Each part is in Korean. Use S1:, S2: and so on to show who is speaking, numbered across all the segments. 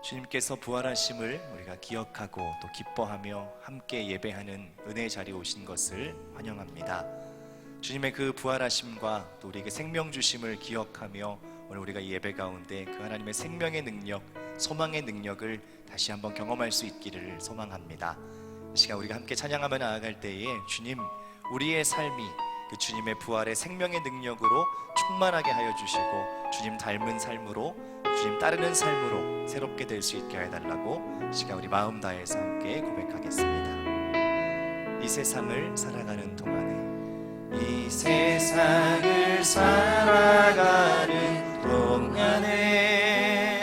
S1: 주님께서 부활하심을 우리가 기억하고 또 기뻐하며 함께 예배하는 은혜의 자리에 오신 것을 환영합니다. 주님의 그 부활하심과 또 우리에게 생명 주심을 기억하며 오늘 우리가 이 예배 가운데 그 하나님의 생명의 능력, 소망의 능력을 다시 한번 경험할 수 있기를 소망합니다. 이 시간 우리가 함께 찬양하며 나아갈 때에 주님, 우리의 삶이 그 주님의 부활의 생명의 능력으로 충만하게 하여 주시고 주님 닮은 삶으로, 주님 따르는 삶으로 새롭게 될 수 있게 해달라고 이 시간 우리 마음 다해서 함께 고백하겠습니다. 이 세상을 살아가는 동안에, 이 세상을 살아가는 동안에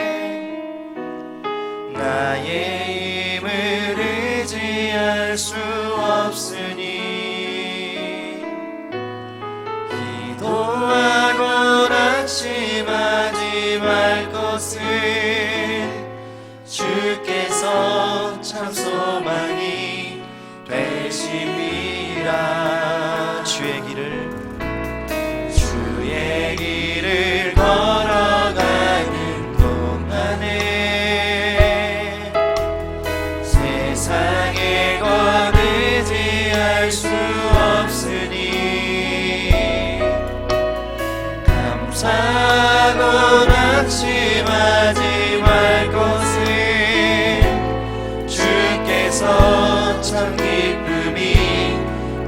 S1: 나의 힘을 의지할 수 없으니 기도하고 낙심하지 말 것을 주께서 참 소망이 되심이라. 주의 길을 걸어가는 동안에 세상에 곧 의지할 수 없으니 감사하고 낙심하지 말 것을 주께서 참 기쁨이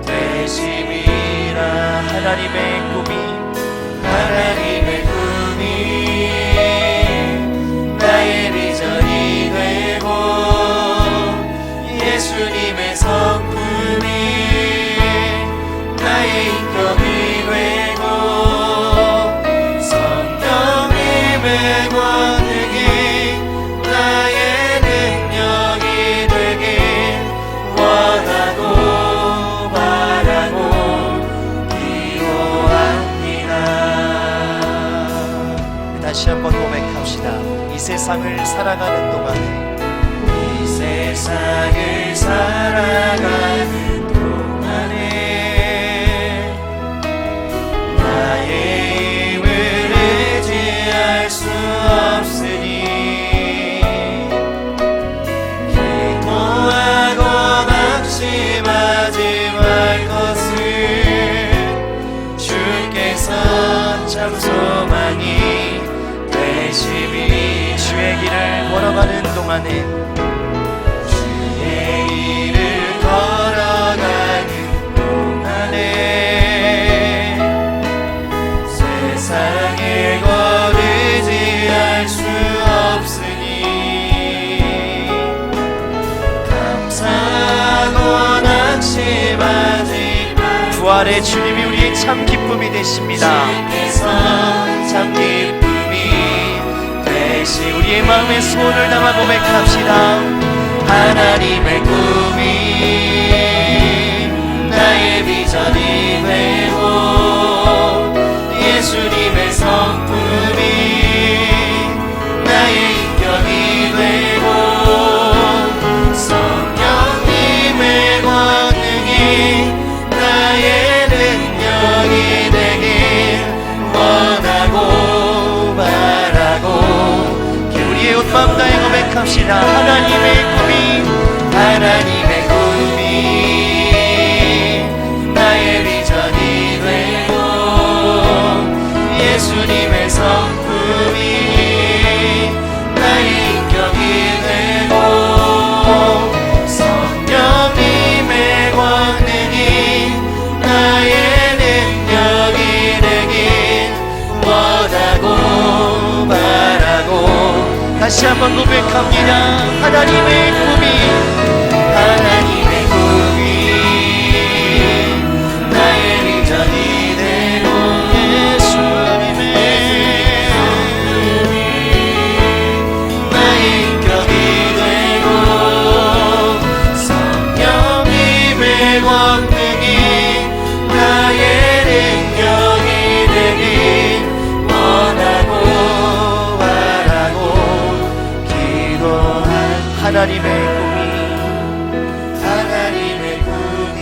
S1: 되심이라. 하나님의 꿈이 나의 비전이 되고 예수님의 성품이 나의 인격이 되고 성령님의 권능이 나의 능력이 되길 원하고 바라고 기도합니다. 다시 한번 고백합시다. 이 세상을 살아가는 동안에, 이 세상을 살아가는 동안에 나의 힘을 의지할 수 없으니 기도하고 낙심하지 말 것을 주께서 참 소망이 되심이. 주의 길을 걸어가는 동안에, 주의 길을 걸어가는 동안에 세상에 곧 의지할 수 없으니 감사하고 낙심하지 말. 부활의 주님이 우리의 참 기쁨이 되십니다. 주께서 참 기쁨이 되시. 우리의 마음의 소원을 담아 고백합시다. 하나님의 꿈이 나의 비전이 되고 예수님의 성품이 나의 인격이 되고 성령님의 권능이 나의 능력이 되길 원하고 바라고 우리의 온 마음 다해 고백합시다. 하나님의 꿈이 나의 비전이 되고 예수님의 성품이 나의 인격이 되고 성령님의 권능이 나의 능력이 되길 원하고 바라고. 다시 한번 고백합니다. 하나님의 꿈이 나의 비전이 되고 예수님의 성품이 나의 인격이 되고 성령님의 권능이 나의 능력이 되길 원하고 바라고 기도한. 하나님의 꿈이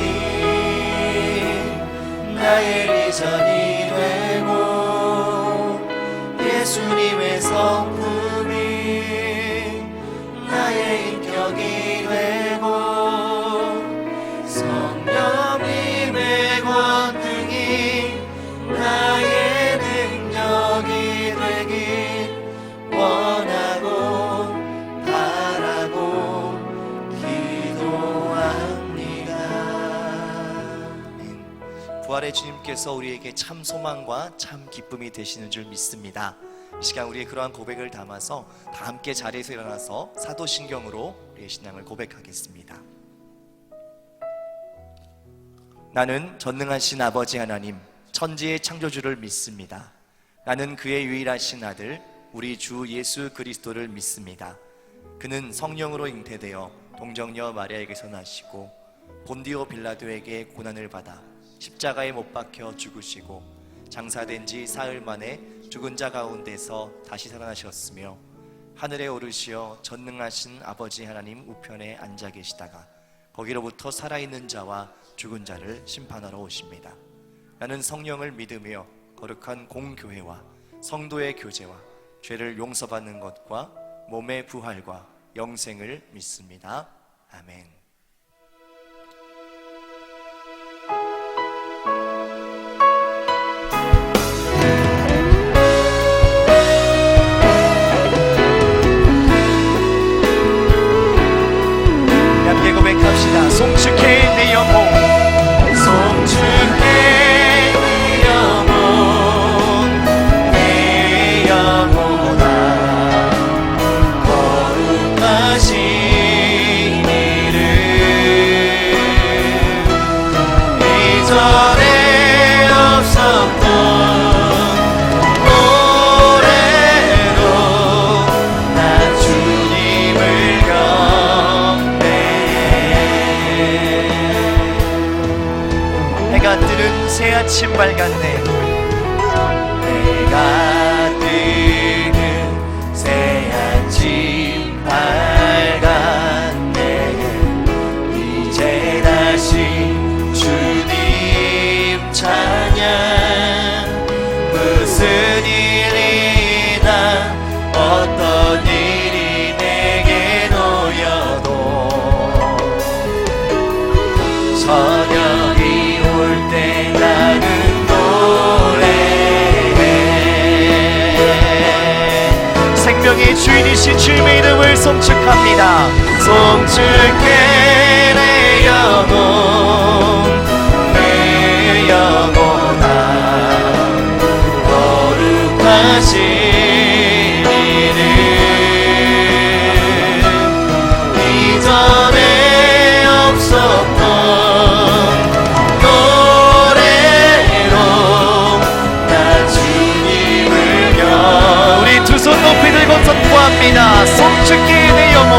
S1: 나의 비전이 되고 예수님의 성품이 부활의 주님께서 우리에게 참 소망과 참 기쁨이 되시는 줄 믿습니다. 이 시간 우리의 그러한 고백을 담아서 다 함께 자리에서 일어나서 사도신경으로 우리의 신앙을 고백하겠습니다. 나는 전능하신 아버지 하나님, 천지의 창조주를 믿습니다. 나는 그의 유일하신 아들 우리 주 예수 그리스도를 믿습니다. 그는 성령으로 잉태되어 동정녀 마리아에게서 나시고 본디오 빌라도에게 고난을 받아 십자가에 못 박혀 죽으시고 장사된 지 사흘 만에 죽은 자 가운데서 다시 살아나셨으며 하늘에 오르시어 전능하신 아버지 하나님 우편에 앉아 계시다가 거기로부터 살아있는 자와 죽은 자를 심판하러 오십니다. 나는 성령을 믿으며 거룩한 공교회와 성도의 교제와 죄를 용서받는 것과 몸의 부활과 영생을 믿습니다. 아멘. 함께 고백합시다. 송축해 내 영혼, 송축해 내 영혼, 내 영혼아 거룩하신 이름. 이전에 없었던 노래로 나 주님을 해가 뜨는 새 아침 밝았네. 해가 뜨는 새 아침 밝았네. 이제 다시 주님 찬양. 무슨 일이나 어떤 일이 내게 놓여도 저녁이 올 때 나는 노래해. 생명의 주인이신 주님의 이름을 송축합니다. 송축해 내 영혼, 내 영혼아 거룩하신 이름. 이전에 없었던 높이 들고 선포합니다. 송축해 내 영혼,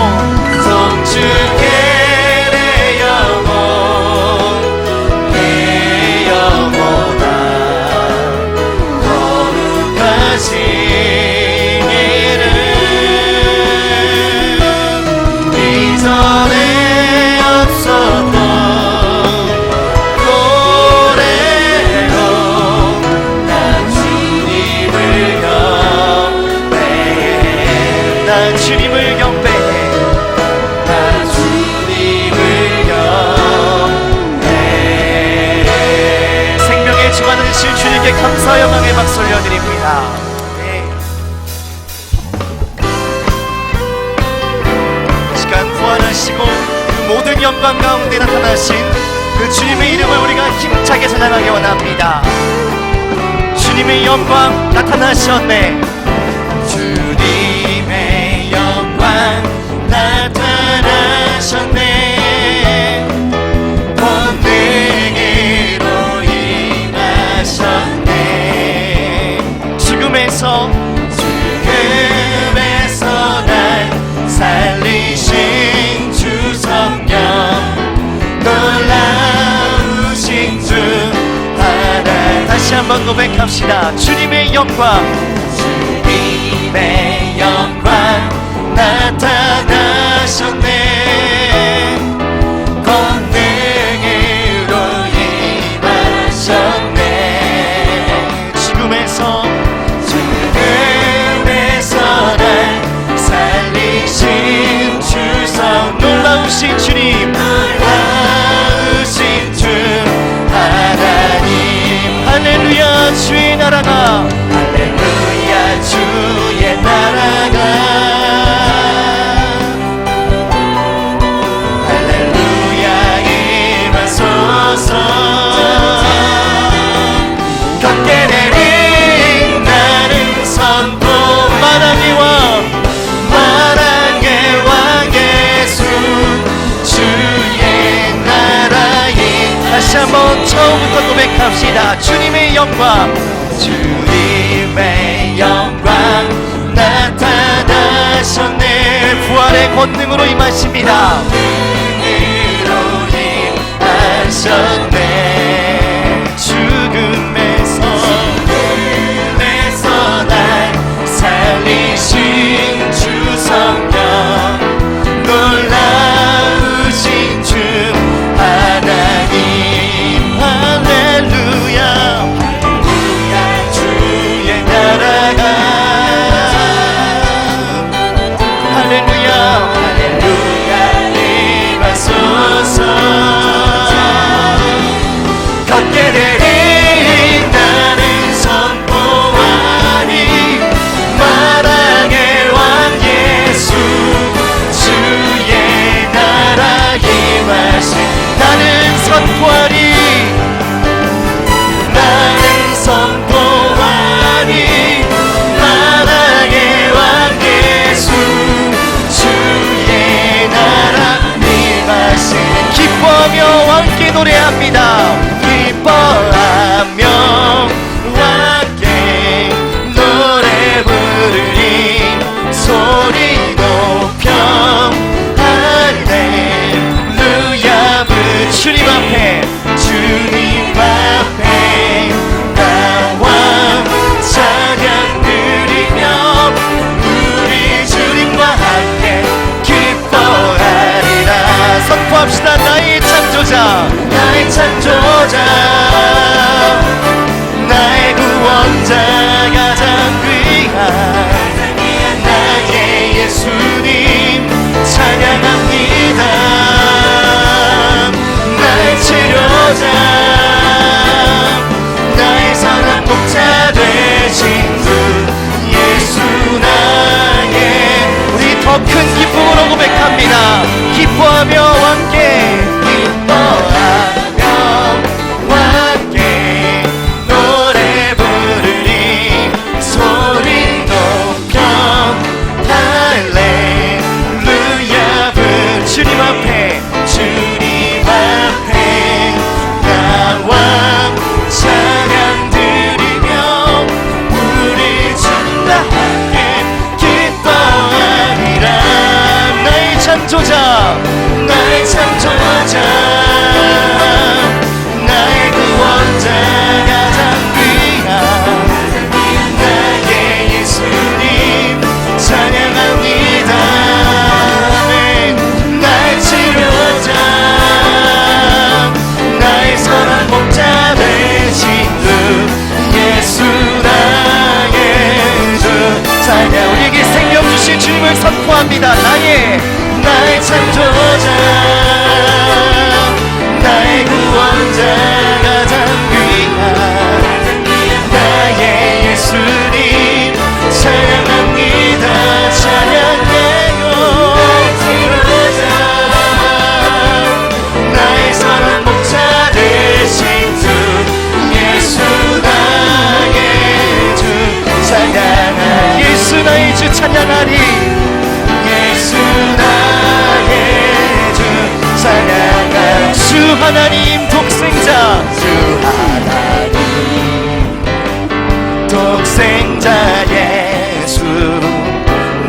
S1: 송축해 내 영혼, 내 영혼아 거룩하신 이름. 이전에 없었던 노래로 나 주님을 나 주님을 경배해. 나 주님을 경배해. 생명의 주관을 주신 주님께 감사 영광의 박수 올려드립니다. 네. 이 시간 부활하시고 그 모든 영광 가운데 나타나신 그 주님의 이름을 우리가 힘차게 찬양하기 원합니다. 주님의 영광 나타나셨네. 주님의 영광 나타나셨네. 권능으로 임하셨네. 죽음에서 날 살리신 주 성령, 놀라우신 주 하나. 다시 한번 고백합시다. 주님의 영광, 주님의 영광 나타나셨네. 권능으로 임하셨네. 죽음에서 날 살리신 주성, 놀라우신 주님, 놀라우신 주 하나님. 할렐루야. 주의 나라가, 할렐루야 주의 나라가, 할렐루야 임하소서. 처음부터 고백합시다. 주님의 영광, 주님의 영광 나타나셨네. 부활의 권능으로 임하십니다. 권능으로 임하셨네. 죽음에서 날 살리신 주 성령, 놀라우신 주 하나님, 할렐루야. 주의 나라가, 할렐루야, 할렐루야 임하소서. 걷게 되리 나는 선포하리, 마랑의 왕 예수, 주의 나라 임하신. 나는 선포하리, 나는 선포하리, 마랑의 왕 예수, 주의 나라 임하신. 기뻐하며 함께 노래합니다. 기뻐하며 함께 노래 부르리, 소리 높여 할렐루야. 주님 앞에, 주님 앞에 나와 찬양 드리며 우리 주님과 함께 기뻐하리라. 선포합시다. 나의 창조자, 나의 창조자, 나의 구원자, 가장 귀한 나의 예수님 찬양합니다. 나의 치료자, 나의 선한 목자 되신 주 예수 나의. 우리 더 큰 기쁨으로 고백합니다. 기뻐하며 함께, 기뻐하며 함께 노래 부르리, 소리 높여 할렐루야. 주님 앞에, 주님 앞에 나와 찬양 드리며 우리 주님과 함께 기뻐하리라. 나의 창조자, 나의 창조자, 나의 구원자, 가장 귀한 나의 예수님 찬양합니다. 아멘. 나의 치료자, 나의 선한 목자 되신 주 예수 나의 주 찬양. 우리에게 생명 주신 주님을 선포합니다. 나의 창조자, 나의 구원자, 가장 귀한 나의 예수님 찬양합니다. 찬양해요. 나의 선한 목자 되신 주 예수 나의 주 찬양하. 예수 나의 주 찬양하리, 예수 나의 주 찬양하. 주 하나님 독생자, 주 하나님 독생자 예수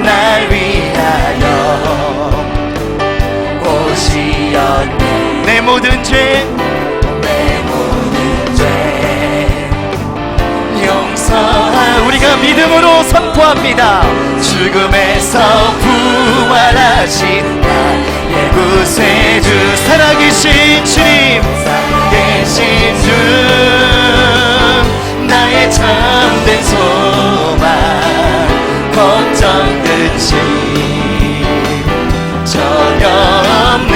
S1: 날 위하여 오시었네. 내 모든 죄 용서하. 우리가 믿음으로 선포합니다. 죽음에서 부활하신 나의 구세주, 살아계신 주님, 살아계신 주 나의 참된 소망, 걱정 끝이 전혀 없네.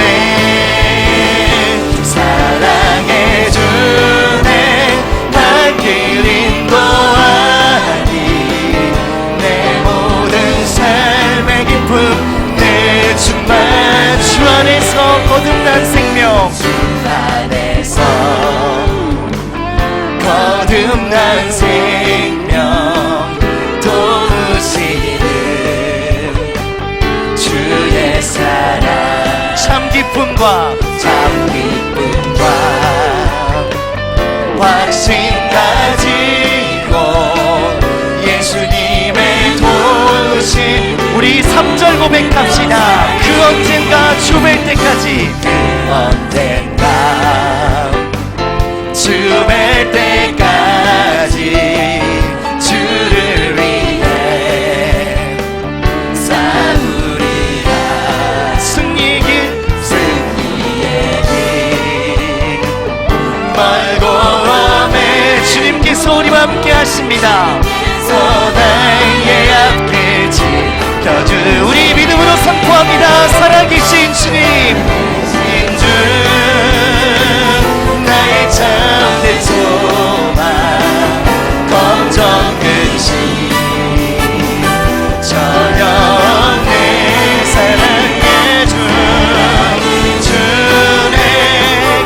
S1: 사랑해주네 발길 인도하니 내 모든 삶의 기쁨, 내 주만 주 안에서 거듭난 생명, 주 안에서 거듭난 생명 도우시는 주의 사랑, 참 기쁨과 걸 고백합시다. 그 언젠가 주 뵐 때까지, 그 언젠가 주 뵐 때까지 주를 위해 싸우리라. 승리의 길 말고 아멘. 주님께서 우리와 함께 하십니다. 나의 앞길 지켜주. 우리 믿음으로 선포합니다. 살아계신 주님, 주 나의 참된 소망, 걱정 근심 전혀 없네. 사랑의 주, 주의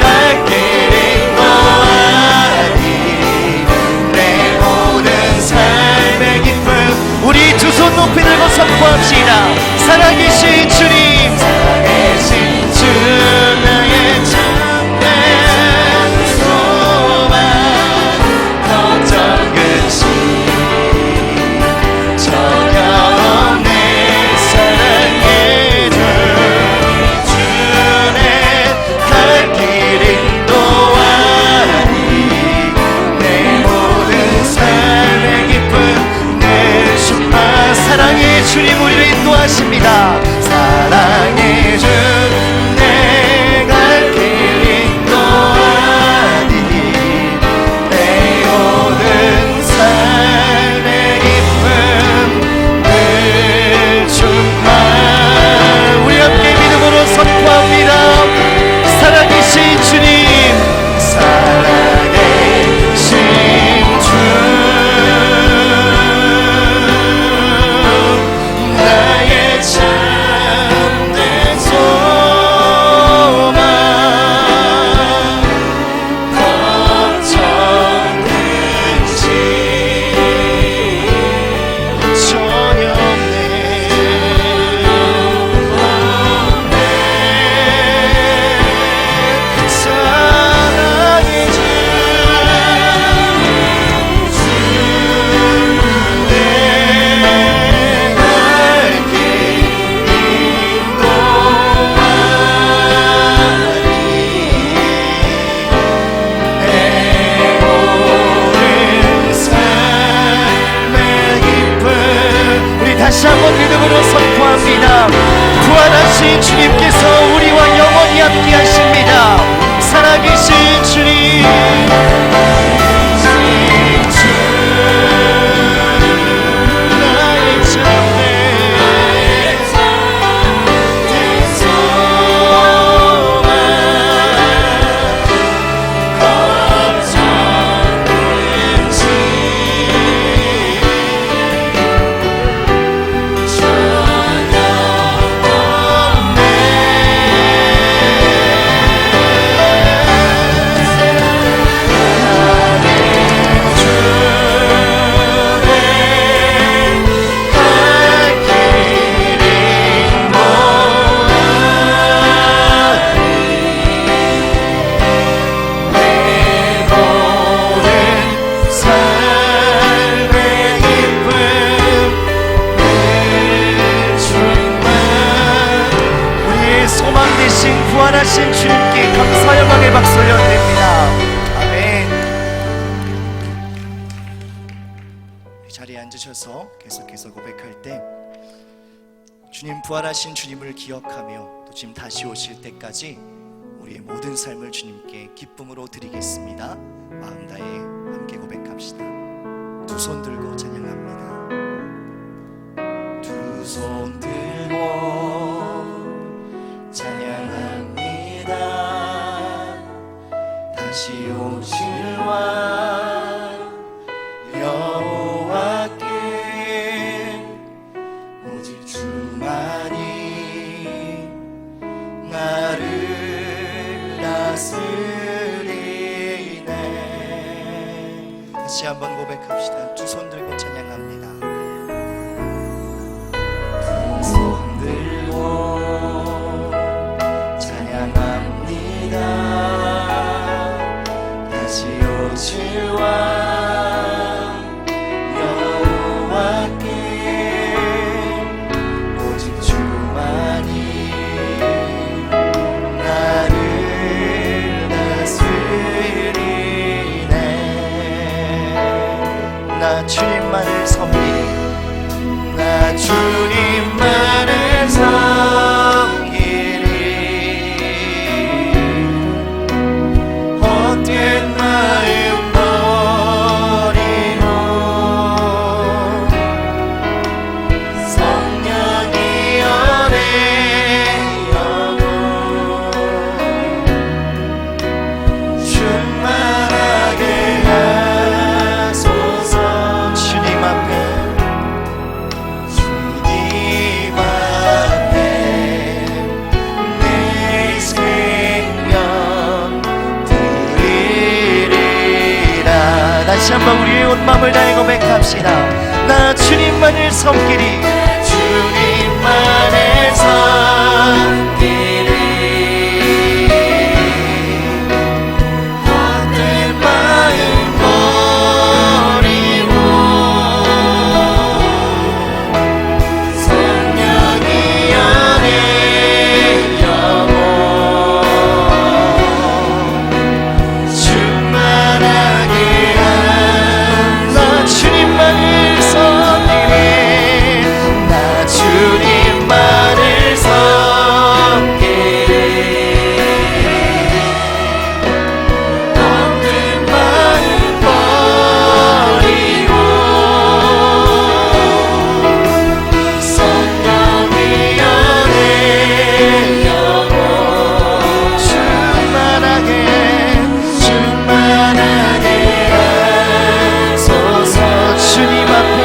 S1: 갈 길을 인도하니 내 모든 삶의 기쁨. 우리 두 손 높이 들고 선포합시다. 살아계신 주님, 살아계신 주 나의 참된 소망, 걱정 근심 전혀 없네. 사랑의 주, 주의 갈 길 인도하니 내 모든 삶의 기쁨 내 충만. 사랑의 주님 우리를 인도하십니다. 사랑의 주 내 갈 길 인도하니 내 모든 삶의 기쁨 늘 충만. 우리 함께 믿음으로 선포합니다. 살아계신 주님, 살아계신 주 나의 참된 소망, 걱정 근심 전혀 없네. 사랑의 주, 내 갈 길 인도하니 내 모든 삶의 기쁨. 우리 다시 한번 믿음으로 선포합니다. 부활하신 주님께서 우리와 영원히 함께 하십니다. 살아계신 주님, 주 나의 참된 소망, 걱정 근심 전혀 없네. 부활하신 주님께 감사 영광의 박수 올려드립니다. 아멘. 자리에 앉으셔서 계속해서 고백할 때 주님, 부활하신 주님을 기억하며 또 지금 다시 오실 때까지 우리의 모든 삶을 주님께 기쁨으로 드리겠습니다. 마음 다해 함께 고백합시다. 두 손 들고 찬양합니다. 두 손 들고 찬양합니다. 다시 오실 왕 여호와께 오직 주만이 나를 다스리네. 다시 한번 고백합시다. 두 손 들고 찬양합니다. 두 손 들고 다시 오실 왕 여호와께 오직 주 주님만을 섬기리. 헛된 마음 버리고 성령이 연애 여고 충만하게 하소서. 주님 앞에 내 생명 드리리라. 다시 한번 우리의 온 마음을 다해 고백합시다. 나 주님만을 섬기리. 주님만을 섬기리. 헛된 마음 버리고 성령이 연애 여고 충만하게 나 주님만을 섬기리. 나 주님만을 섬기리. 헛된 마음 버리고 성령이 연애 여고 충만하게 하소서. 주님 앞에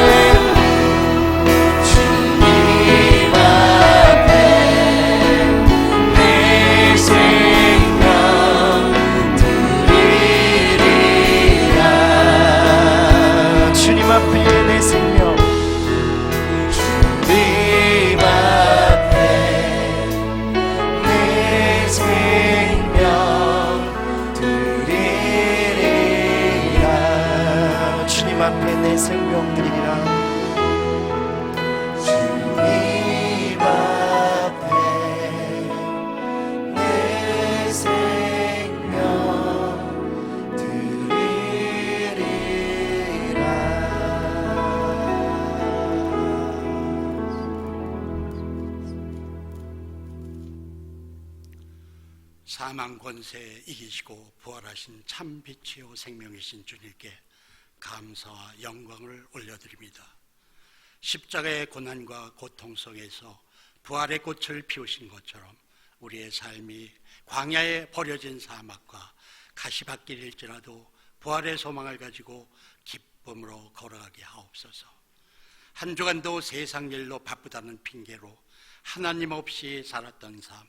S1: 내 생명 드리리라. 주님 앞에 내 생명, 주님 앞에 내 생명 드리리라. 주님 앞에 내 생명 드리리라. 주님 앞에 내 생명 드리리라.
S2: 사망 권세 이기시고 부활하신 참 빛이요 생명이신 주님께 감사와 영광을 올려드립니다. 십자가의 고난과 고통 속에서 부활의 꽃을 피우신 것처럼 우리의 삶이 광야에 버려진 사막과 가시밭길일지라도 부활의 소망을 가지고 기쁨으로 걸어가게 하옵소서. 한 주간도 세상 일로 바쁘다는 핑계로 하나님 없이 살았던 삶,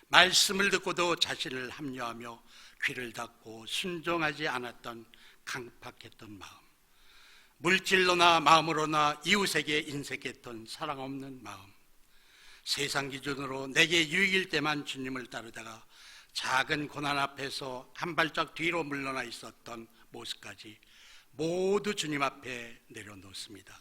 S2: 말씀을 듣고도 자신을 합리화하며 귀를 닫고 순종하지 않았던 강팍했던 마음, 물질로나 마음으로나 이웃에게 인색했던 사랑 없는 마음, 세상 기준으로 내게 유익일 때만 주님을 따르다가 작은 고난 앞에서 한 발짝 뒤로 물러나 있었던 모습까지 모두 주님 앞에 내려놓습니다.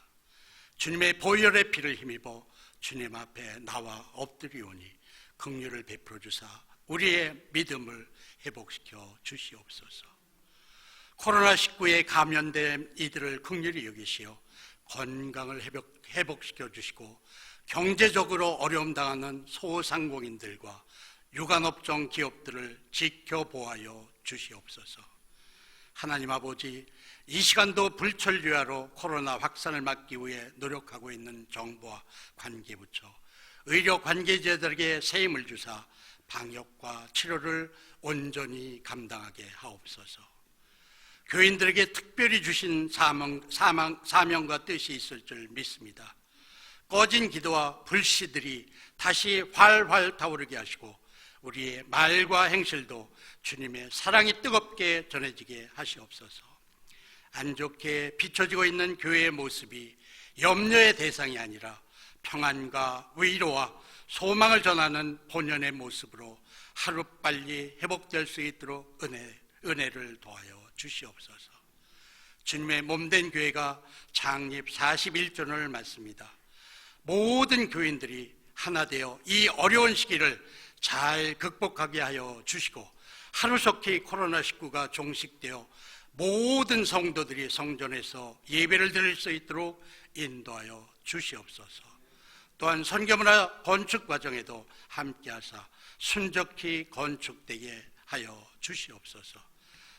S2: 주님의 보혈의 피를 힘입어 주님 앞에 나와 엎드리오니 긍휼을 베풀어 주사 우리의 믿음을 회복시켜 주시옵소서. 코로나19에 감염된 이들을 긍휼히 여기시어 건강을 회복시켜 주시고 경제적으로 어려움 당하는 소상공인들과 유관업종 기업들을 지켜보아여 주시옵소서. 하나님 아버지, 이 시간도 불철주야로 코로나 확산을 막기 위해 노력하고 있는 정부와 관계부처, 의료 관계자들에게 새 힘을 주사 방역과 치료를 온전히 감당하게 하옵소서. 교인들에게 특별히 주신 사명과 뜻이 있을 줄 믿습니다. 꺼진 기도와 불씨들이 다시 활활 타오르게 하시고 우리의 말과 행실도 주님의 사랑이 뜨겁게 전해지게 하시옵소서. 안 좋게 비춰지고 있는 교회의 모습이 염려의 대상이 아니라 평안과 위로와 소망을 전하는 본연의 모습으로 하루빨리 회복될 수 있도록 은혜를 도하여 주시옵소서. 주님의 몸된 교회가 창립 41주년을 맞습니다. 모든 교인들이 하나 되어 이 어려운 시기를 잘 극복하게 하여 주시고 하루속히 코로나19가 종식되어 모든 성도들이 성전에서 예배를 드릴 수 있도록 인도하여 주시옵소서. 또한 선교문화 건축 과정에도 함께하사 순적히 건축되게 하여 주시옵소서.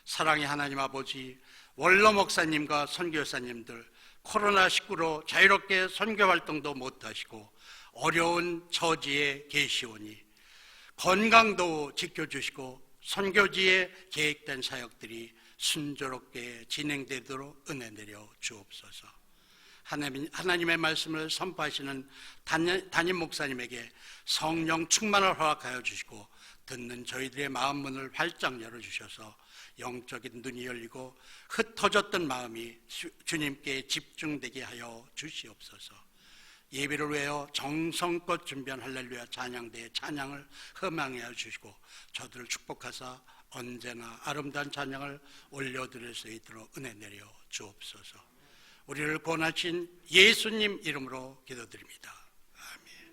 S2: 사랑의 하나님 아버지, 원로 목사님과 선교사님들 코로나19로 자유롭게 선교 활동도 못하시고 어려운 처지에 계시오니 건강도 지켜주시고 선교지에 계획된 사역들이 순조롭게 진행되도록 은혜 내려 주옵소서. 하나님의 말씀을 선포하시는 담임 목사님에게 성령 충만을 허락하여 주시고 듣는 저희들의 마음 문을 활짝 열어주셔서 영적인 눈이 열리고 흩어졌던 마음이 주님께 집중되게 하여 주시옵소서. 예배를 위하여 정성껏 준비한 할렐루야 찬양대의 찬양을 흠양하여 주시고 저들을 축복하사 언제나 아름다운 찬양을 올려드릴 수 있도록 은혜 내려 주옵소서. 우리를 구원하신 예수님 이름으로 기도드립니다. 아멘.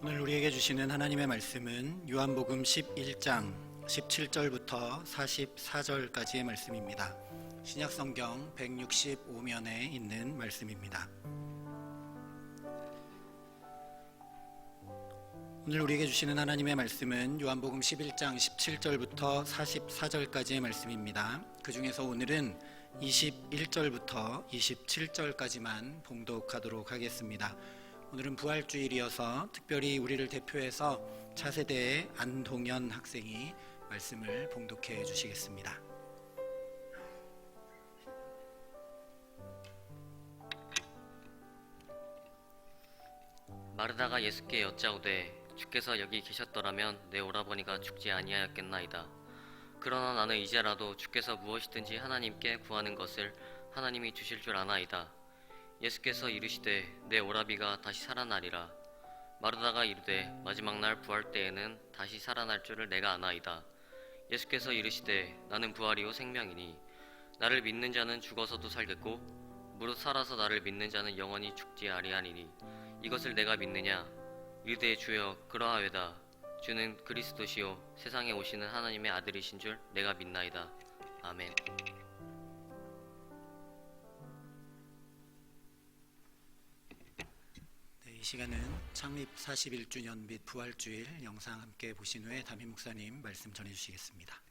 S3: 오늘 우리에게 주시는 하나님의 말씀은 요한복음 11장 17절부터 44절까지의 말씀입니다. 신약성경 165면에 있는 말씀입니다. 오늘 우리에게 주시는 하나님의 말씀은 요한복음 11장 17절부터 44절까지의 말씀입니다. 그 중에서 오늘은 21절부터 27절까지만 봉독하도록 하겠습니다. 오늘은 부활주일이어서 특별히 우리를 대표해서 차세대의 안동현 학생이 말씀을 봉독해 주시겠습니다.
S4: 마르다가 예수께 여짜오되 주께서 여기 계셨더라면 내 오라버니가 죽지 아니하였겠나이다. 그러나 나는 이제라도 주께서 무엇이든지 하나님께 구하는 것을 하나님이 주실 줄 아나이다. 예수께서 이르시되 내 오라비가 다시 살아나리라. 마르다가 이르되 마지막 날 부활 때에는 다시 살아날 줄을 내가 아나이다. 예수께서 이르시되 나는 부활이요 생명이니 나를 믿는 자는 죽어서도 살겠고 무릇 살아서 나를 믿는 자는 영원히 죽지 아니하리니 이것을 내가 믿느냐? 이르되 주여 그러하외다. 주는 그리스도시요 세상에 오시는 하나님의 아들이신 줄 내가 믿나이다. 아멘.
S3: 이 시간은 창립 41주년 및 부활주일 영상 함께 보신 후에 담임 목사님 말씀 전해주시겠습니다.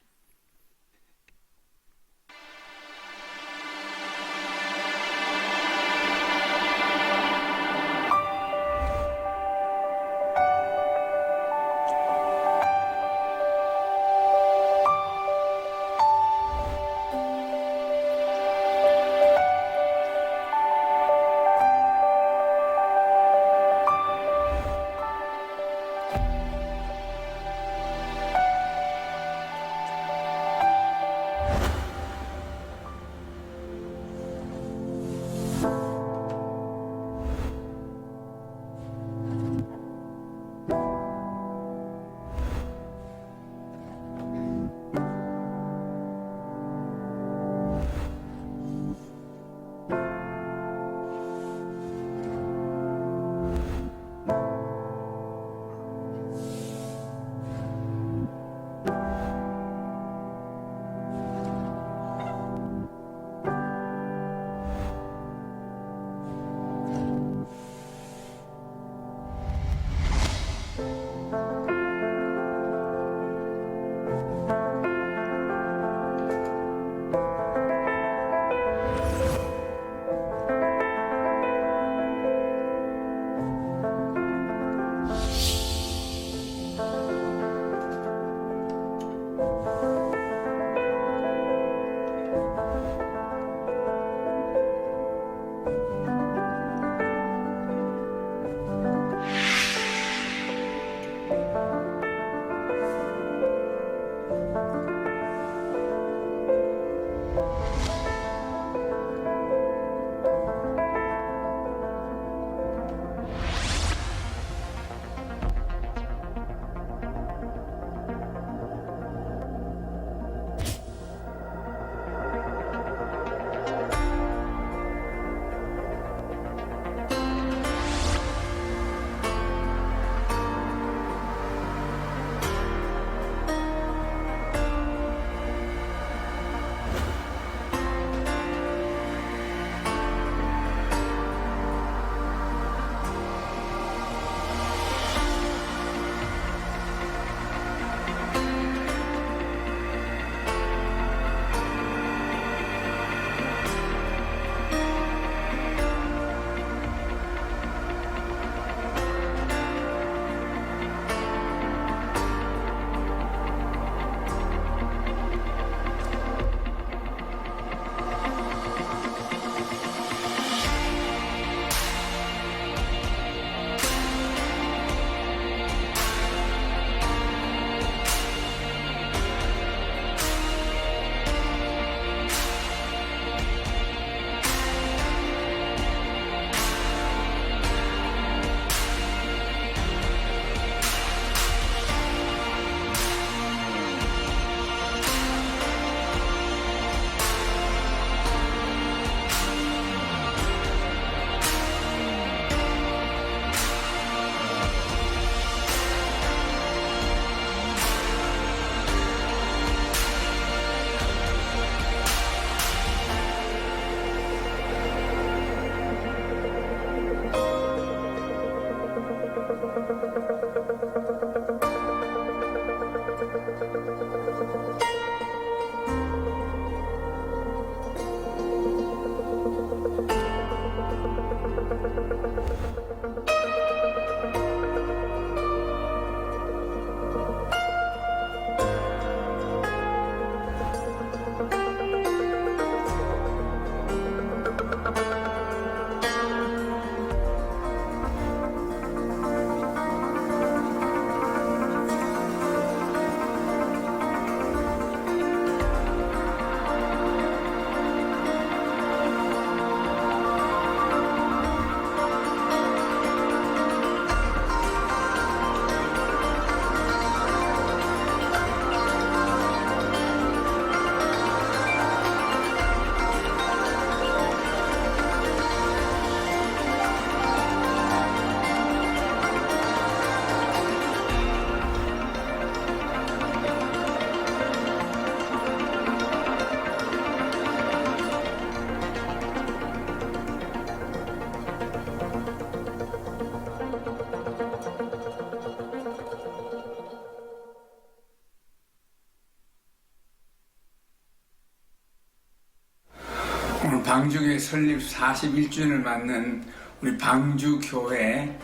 S5: 방주교회 설립 41주년을 맞는 우리 방주교회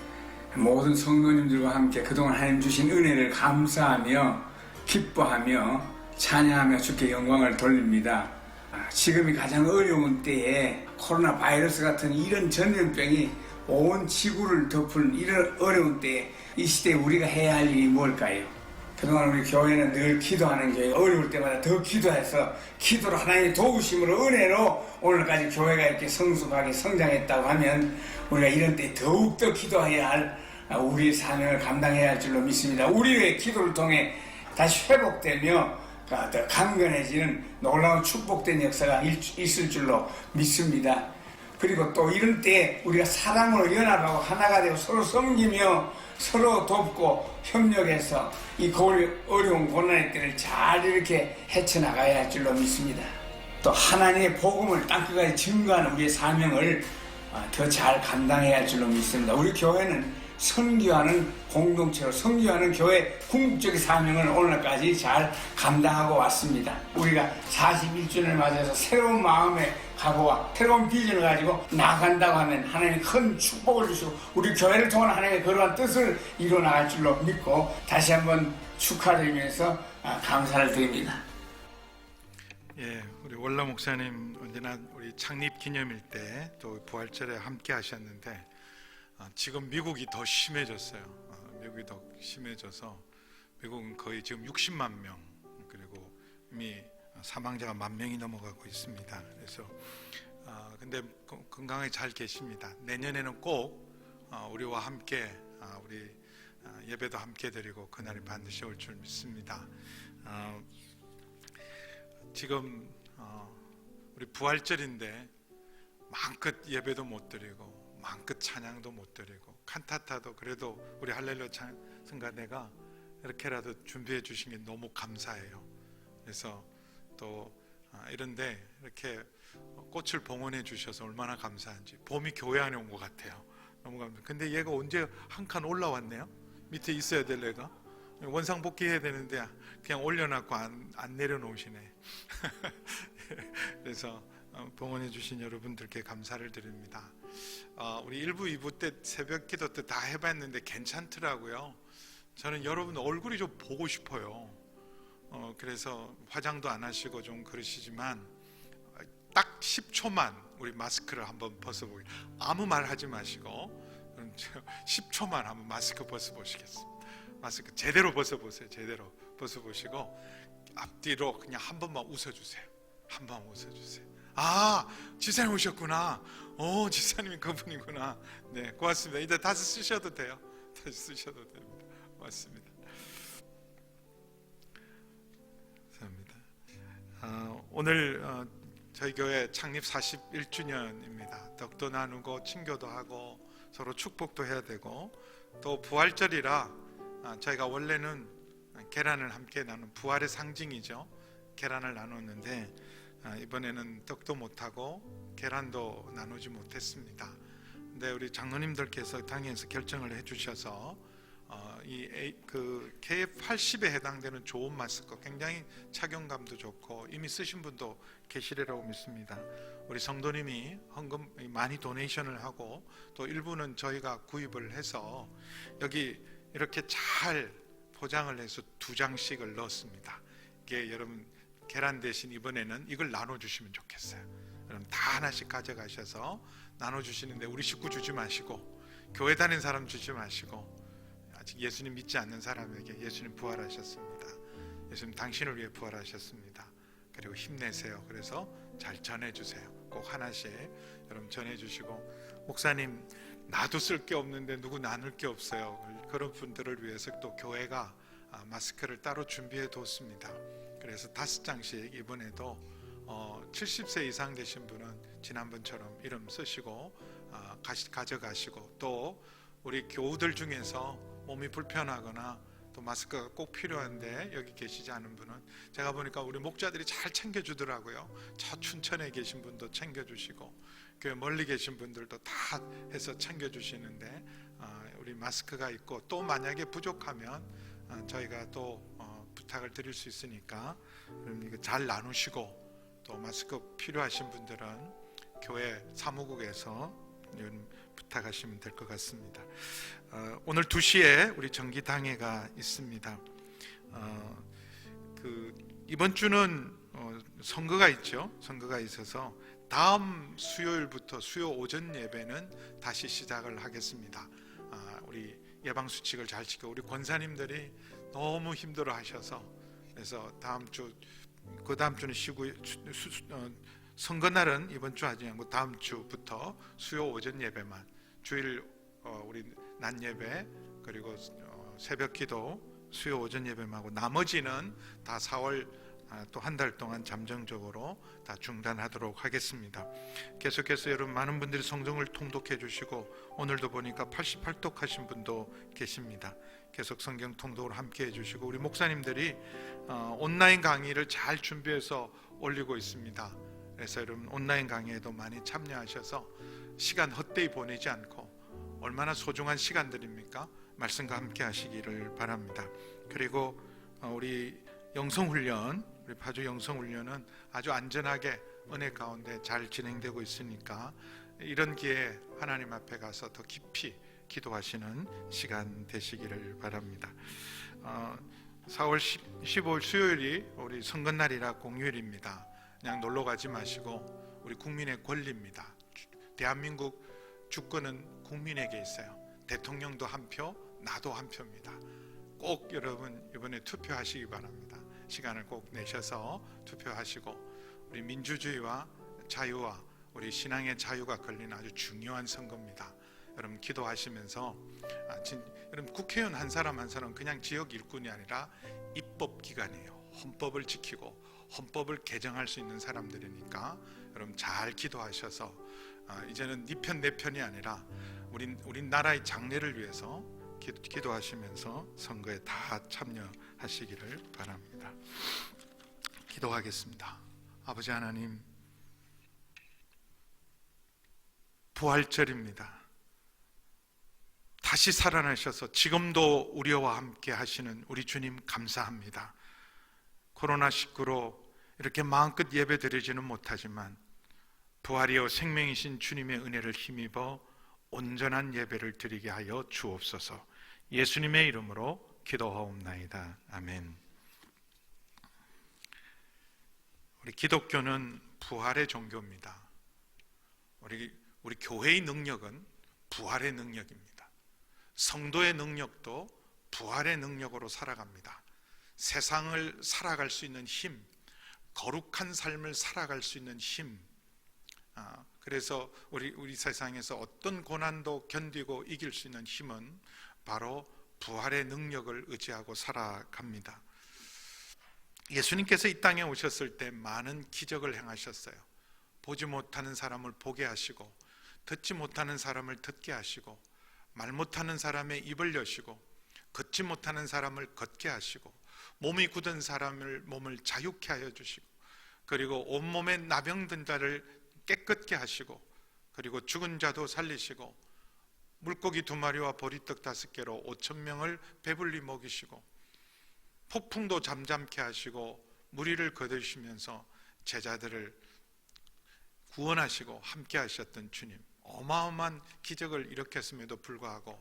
S5: 모든 성도님들과 함께 그동안 하나님 주신 은혜를 감사하며 기뻐하며 찬양하며 주께 영광을 돌립니다. 지금이 가장 어려운 때에 코로나 바이러스 같은 이런 전염병이 온 지구를 덮은 이런 어려운 때에 이 시대에 우리가 해야 할 일이 뭘까요? 그동안 우리 교회는 늘 기도하는 교회, 어려울 때마다 더 기도해서 기도로 하나님의 도우심으로 은혜로 오늘까지 교회가 이렇게 성숙하게 성장했다고 하면 우리가 이런 때 더욱더 기도해야 할 우리의 사명을 감당해야 할 줄로 믿습니다. 우리의 기도를 통해 다시 회복되며 더 강건해지는 놀라운 축복된 역사가 있을 줄로 믿습니다. 그리고 또 이런 때 우리가 사랑으로 연합하고 하나가 되고 서로 섬기며 서로 돕고 협력해서 이 어려운 고난의 때를 잘 이렇게 헤쳐나가야 할 줄로 믿습니다. 또 하나님의 복음을 땅끝까지 증거하는 우리의 사명을 더 잘 감당해야 할 줄로 믿습니다. 우리 교회는 선교하는 공동체로 선교하는 교회 궁극적인 사명을 오늘까지 잘 감당하고 왔습니다. 우리가 41주년을 맞아서 새로운 마음의 각오와 새로운 비전을 가지고 나간다고 하면 하나님이 큰 축복을 주시고 우리 교회를 통한 하나님의 그러한 뜻을 이루어 나갈 줄로 믿고 다시 한번 축하드리면서 감사를 드립니다.
S6: 예, 우리 원로 목사님 언제나 우리 창립 기념일 때 또 부활절에 함께 하셨는데 지금 미국이 더 심해졌어요. 미국이 더 심해져서 미국은 거의 지금 60만 명 그리고 이미 사망자가 10,000명이 넘어가고 있습니다. 그래서 근데 건강하게 잘 계십니다. 내년에는 꼭 우리와 함께 우리 예배도 함께 드리고 그날이 반드시 올 줄 믿습니다. 지금 우리 부활절인데 마음껏 예배도 못 드리고 마음껏 찬양도 못 드리고 칸타타도 그래도 우리 할렐루야 성가대가 이렇게라도 준비해 주신 게 너무 감사해요. 그래서 또 이런데 이렇게 꽃을 봉헌해 주셔서 얼마나 감사한지 봄이 교회 안에 온 것 같아요. 너무 감사해요. 근데 얘가 언제 한 칸 올라왔네요? 밑에 있어야 될 애가 원상복귀 해야 되는데 그냥 올려놨고 안 내려놓으시네. 그래서 봉헌해 주신 여러분들께 감사를 드립니다. 우리 1부, 2부 때 새벽 기도 때 다 해봤는데 괜찮더라고요. 저는 여러분 얼굴이 좀 보고 싶어요. 그래서 화장도 안 하시고 좀 그러시지만 딱 10초만 우리 마스크를 한번 벗어보기. 아무 말 하지 마시고 10초만 한번 마스크 벗어보시겠습니다. 마스크 제대로 벗어보세요. 제대로 벗어보시고 앞뒤로 그냥 한 번만 웃어주세요. 한 번만 웃어주세요. 지사님 오셨구나. 지사님이 그분이구나. 네, 고맙습니다. 이제 다시 쓰셔도 돼요. 다시 쓰셔도 됩니다. 고맙습니다. 감사합니다. 오늘 저희 교회 창립 41주년입니다. 덕도 나누고 친교도 하고 서로 축복도 해야 되고 또 부활절이라 저희가 원래는 계란을 함께 나눈 부활의 상징이죠. 계란을 나눴는데 이번에는 떡도 못하고 계란도 나누지 못했습니다. 근데 우리 장로님들께서 당에서 결정을 해주셔서 그 KF80에 해당되는 좋은 마스크 굉장히 착용감도 좋고 이미 쓰신 분도 계시리라고 믿습니다. 우리 성도님이 헌금 많이 도네이션을 하고 또 일부는 저희가 구입을 해서 여기 이렇게 잘 포장을 해서 2장씩을 넣었습니다. 이게 여러분 계란 대신 이번에는 이걸 나눠주시면 좋겠어요. 여러분 다 하나씩 가져가셔서 나눠주시는데 우리 식구 주지 마시고 교회 다니는 사람 주지 마시고 아직 예수님 믿지 않는 사람에게 예수님 부활하셨습니다. 예수님 당신을 위해 부활하셨습니다. 그리고 힘내세요. 그래서 잘 전해주세요. 꼭 하나씩 여러분 전해주시고 목사님 나도 쓸 게 없는데 누구 나눌 게 없어요. 그런 분들을 위해서 또 교회가 마스크를 따로 준비해 뒀습니다. 그래서 5장씩 이번에도 70세 이상 되신 분은 지난번처럼 이름 쓰시고 가져가시고 또 우리 교우들 중에서 몸이 불편하거나 또 마스크가 꼭 필요한데 여기 계시지 않은 분은 제가 보니까 우리 목자들이 잘 챙겨주더라고요. 저 춘천에 계신 분도 챙겨주시고 교회 멀리 계신 분들도 다 해서 챙겨주시는데 우리 마스크가 있고 또 만약에 부족하면 저희가 또 부탁을 드릴 수 있으니까 그럼 이거 잘 나누시고 또 마스크 필요하신 분들은 교회 사무국에서 부탁하시면 될 것 같습니다. 오늘 2시에 우리 정기당회가 있습니다. 이번 주는 선거가 있죠. 선거가 있어서 다음 수요일부터 수요 오전 예배는 다시 시작을 하겠습니다. 우리 예방 수칙을 잘 지켜 우리 권사님들이 너무 힘들어 하셔서 그래서 그 다음 주는 쉬고 선거 날은 이번 주 하지 않고 다음 주부터 수요 오전 예배만 주일 우리 낮 예배 그리고 새벽 기도 수요 오전 예배만 하고 나머지는 다 4월 또 한 달 동안 잠정적으로 다 중단하도록 하겠습니다. 계속해서 여러분 많은 분들이 성경을 통독해 주시고 오늘도 보니까 88독 하신 분도 계십니다. 계속 성경 통독을 함께 해주시고 우리 목사님들이 온라인 강의를 잘 준비해서 올리고 있습니다. 그래서 여러분 온라인 강의에도 많이 참여하셔서 시간 헛되이 보내지 않고 얼마나 소중한 시간들입니까? 말씀과 함께 하시기를 바랍니다. 그리고 우리 영성훈련 우리 파주 영성훈련은 아주 안전하게 은혜 가운데 잘 진행되고 있으니까 이런 기회에 하나님 앞에 가서 더 깊이 기도하시는 시간 되시기를 바랍니다. 4월 15일 수요일이 우리 선거날이라 공휴일입니다. 그냥 놀러 가지 마시고 우리 국민의 권리입니다. 대한민국 주권은 국민에게 있어요. 대통령도 한 표, 나도 한 표입니다. 꼭 여러분 이번에 투표하시기 바랍니다. 시간을 꼭 내셔서 투표하시고 우리 민주주의와 자유와 우리 신앙의 자유가 걸린 아주 중요한 선거입니다. 여러분 기도하시면서 여러분 국회의원 한 사람 한 사람 그냥 지역 일꾼이 아니라 입법기관이에요. 헌법을 지키고 헌법을 개정할 수 있는 사람들이니까 여러분 잘 기도하셔서 이제는 네 편 내 편이 아니라 우리 나라의 장래를 위해서 기도하시면서 선거에 다 참여하시기를 바랍니다. 기도하겠습니다. 아버지 하나님, 부활절입니다. 다시 살아나셔서 지금도 우리와 함께 하시는 우리 주님 감사합니다. 코로나19로 이렇게 마음껏 예배 드리지는 못하지만 부활이요 생명이신 주님의 은혜를 힘입어 온전한 예배를 드리게 하여 주옵소서. 예수님의 이름으로 기도하옵나이다. 아멘. 우리 기독교는 부활의 종교입니다. 우리 교회의 능력은 부활의 능력입니다. 성도의 능력도 부활의 능력으로 살아갑니다. 세상을 살아갈 수 있는 힘, 거룩한 삶을 살아갈 수 있는 힘. 그래서 우리 세상에서 어떤 고난도 견디고 이길 수 있는 힘은 바로 부활의 능력을 의지하고 살아갑니다. 예수님께서 이 땅에 오셨을 때 많은 기적을 행하셨어요. 보지 못하는 사람을 보게 하시고 듣지 못하는 사람을 듣게 하시고 말 못하는 사람의 입을 여시고 걷지 못하는 사람을 걷게 하시고 몸이 굳은 사람을 몸을 자유케 하여 주시고 그리고 온몸에 나병든 자를 깨끗게 하시고 그리고 죽은 자도 살리시고 물고기 2마리와 보리떡 5개로 5,000명을 배불리 먹이시고 폭풍도 잠잠케 하시고 무리를 거두시면서 제자들을 구원하시고 함께 하셨던 주님, 어마어마한 기적을 일으켰음에도 불구하고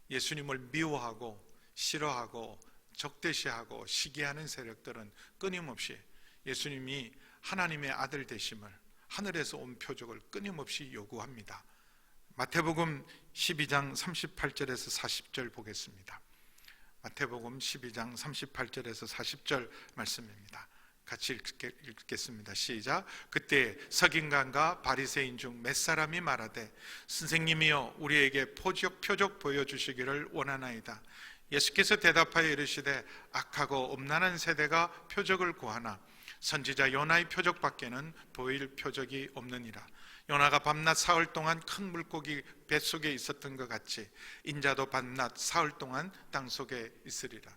S6: 예수님을 미워하고 싫어하고 적대시하고 시기하는 세력들은 끊임없이 예수님이 하나님의 아들 되심을 하늘에서 온 표적을 끊임없이 요구합니다. 마태복음 12장 38절에서 40절 보겠습니다. 마태복음 12장 38절에서 40절 말씀입니다. 같이 읽겠습니다. 시작. 그때 서기관과 바리새인 중 몇 사람이 말하되 선생님이여 우리에게 표적 보여주시기를 원하나이다. 예수께서 대답하여 이르시되 악하고 음란한 세대가 표적을 구하나 선지자 요나의 표적밖에는 보일 표적이 없느니라. 요나가 밤낮 사흘 동안 큰 물고기 뱃속에 있었던 것 같이 인자도 밤낮 사흘 동안 땅속에 있으리라.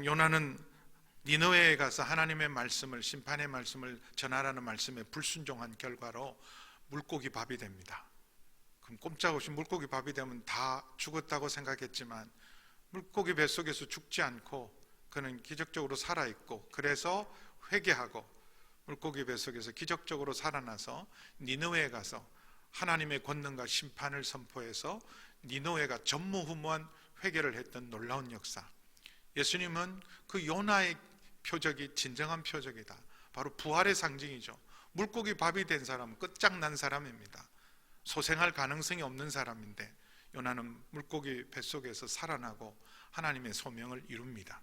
S6: 요나는 니느웨에 가서 하나님의 말씀을 심판의 말씀을 전하라는 말씀에 불순종한 결과로 물고기 밥이 됩니다. 그럼 꼼짝없이 물고기 밥이 되면 다 죽었다고 생각했지만 물고기 뱃속에서 죽지 않고 그는 기적적으로 살아있고 그래서 회개하고 물고기 뱃속에서 기적적으로 살아나서 니느웨에 가서 하나님의 권능과 심판을 선포해서 니느웨가 전무후무한 회개를 했던 놀라운 역사. 예수님은 그 요나의 표적이 진정한 표적이다. 바로 부활의 상징이죠. 물고기 밥이 된 사람은 끝장난 사람입니다. 소생할 가능성이 없는 사람인데 요나는 물고기 뱃속에서 살아나고 하나님의 소명을 이룹니다.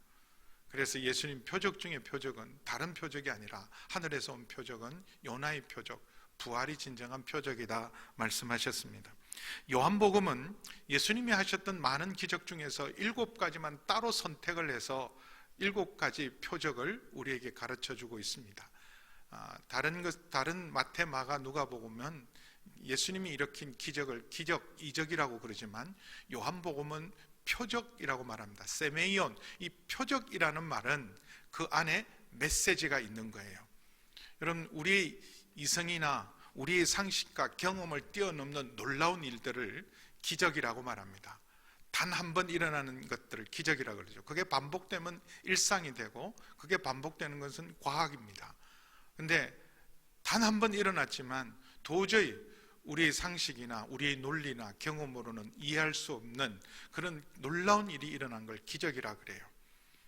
S6: 그래서 예수님 표적 중에 표적은 다른 표적이 아니라 하늘에서 온 표적은 요나의 표적, 부활이 진정한 표적이다 말씀하셨습니다. 요한복음은 예수님이 하셨던 많은 기적 중에서 7가지만 따로 선택을 해서 7가지 표적을 우리에게 가르쳐주고 있습니다. 다른 마태, 마가, 누가복음은 예수님이 일으킨 기적을 이적이라고 그러지만 요한복음은 표적이라고 말합니다. 세메이온, 이 표적이라는 말은 그 안에 메시지가 있는 거예요. 여러분, 우리의 이성이나 우리의 상식과 경험을 뛰어넘는 놀라운 일들을 기적이라고 말합니다. 단 한 번 일어나는 것들을 기적이라고 그러죠. 그게 반복되면 일상이 되고 그게 반복되는 것은 과학입니다. 근데 단 한 번 일어났지만 도저히 우리의 상식이나 우리의 논리나 경험으로는 이해할 수 없는 그런 놀라운 일이 일어난 걸 기적이라 그래요.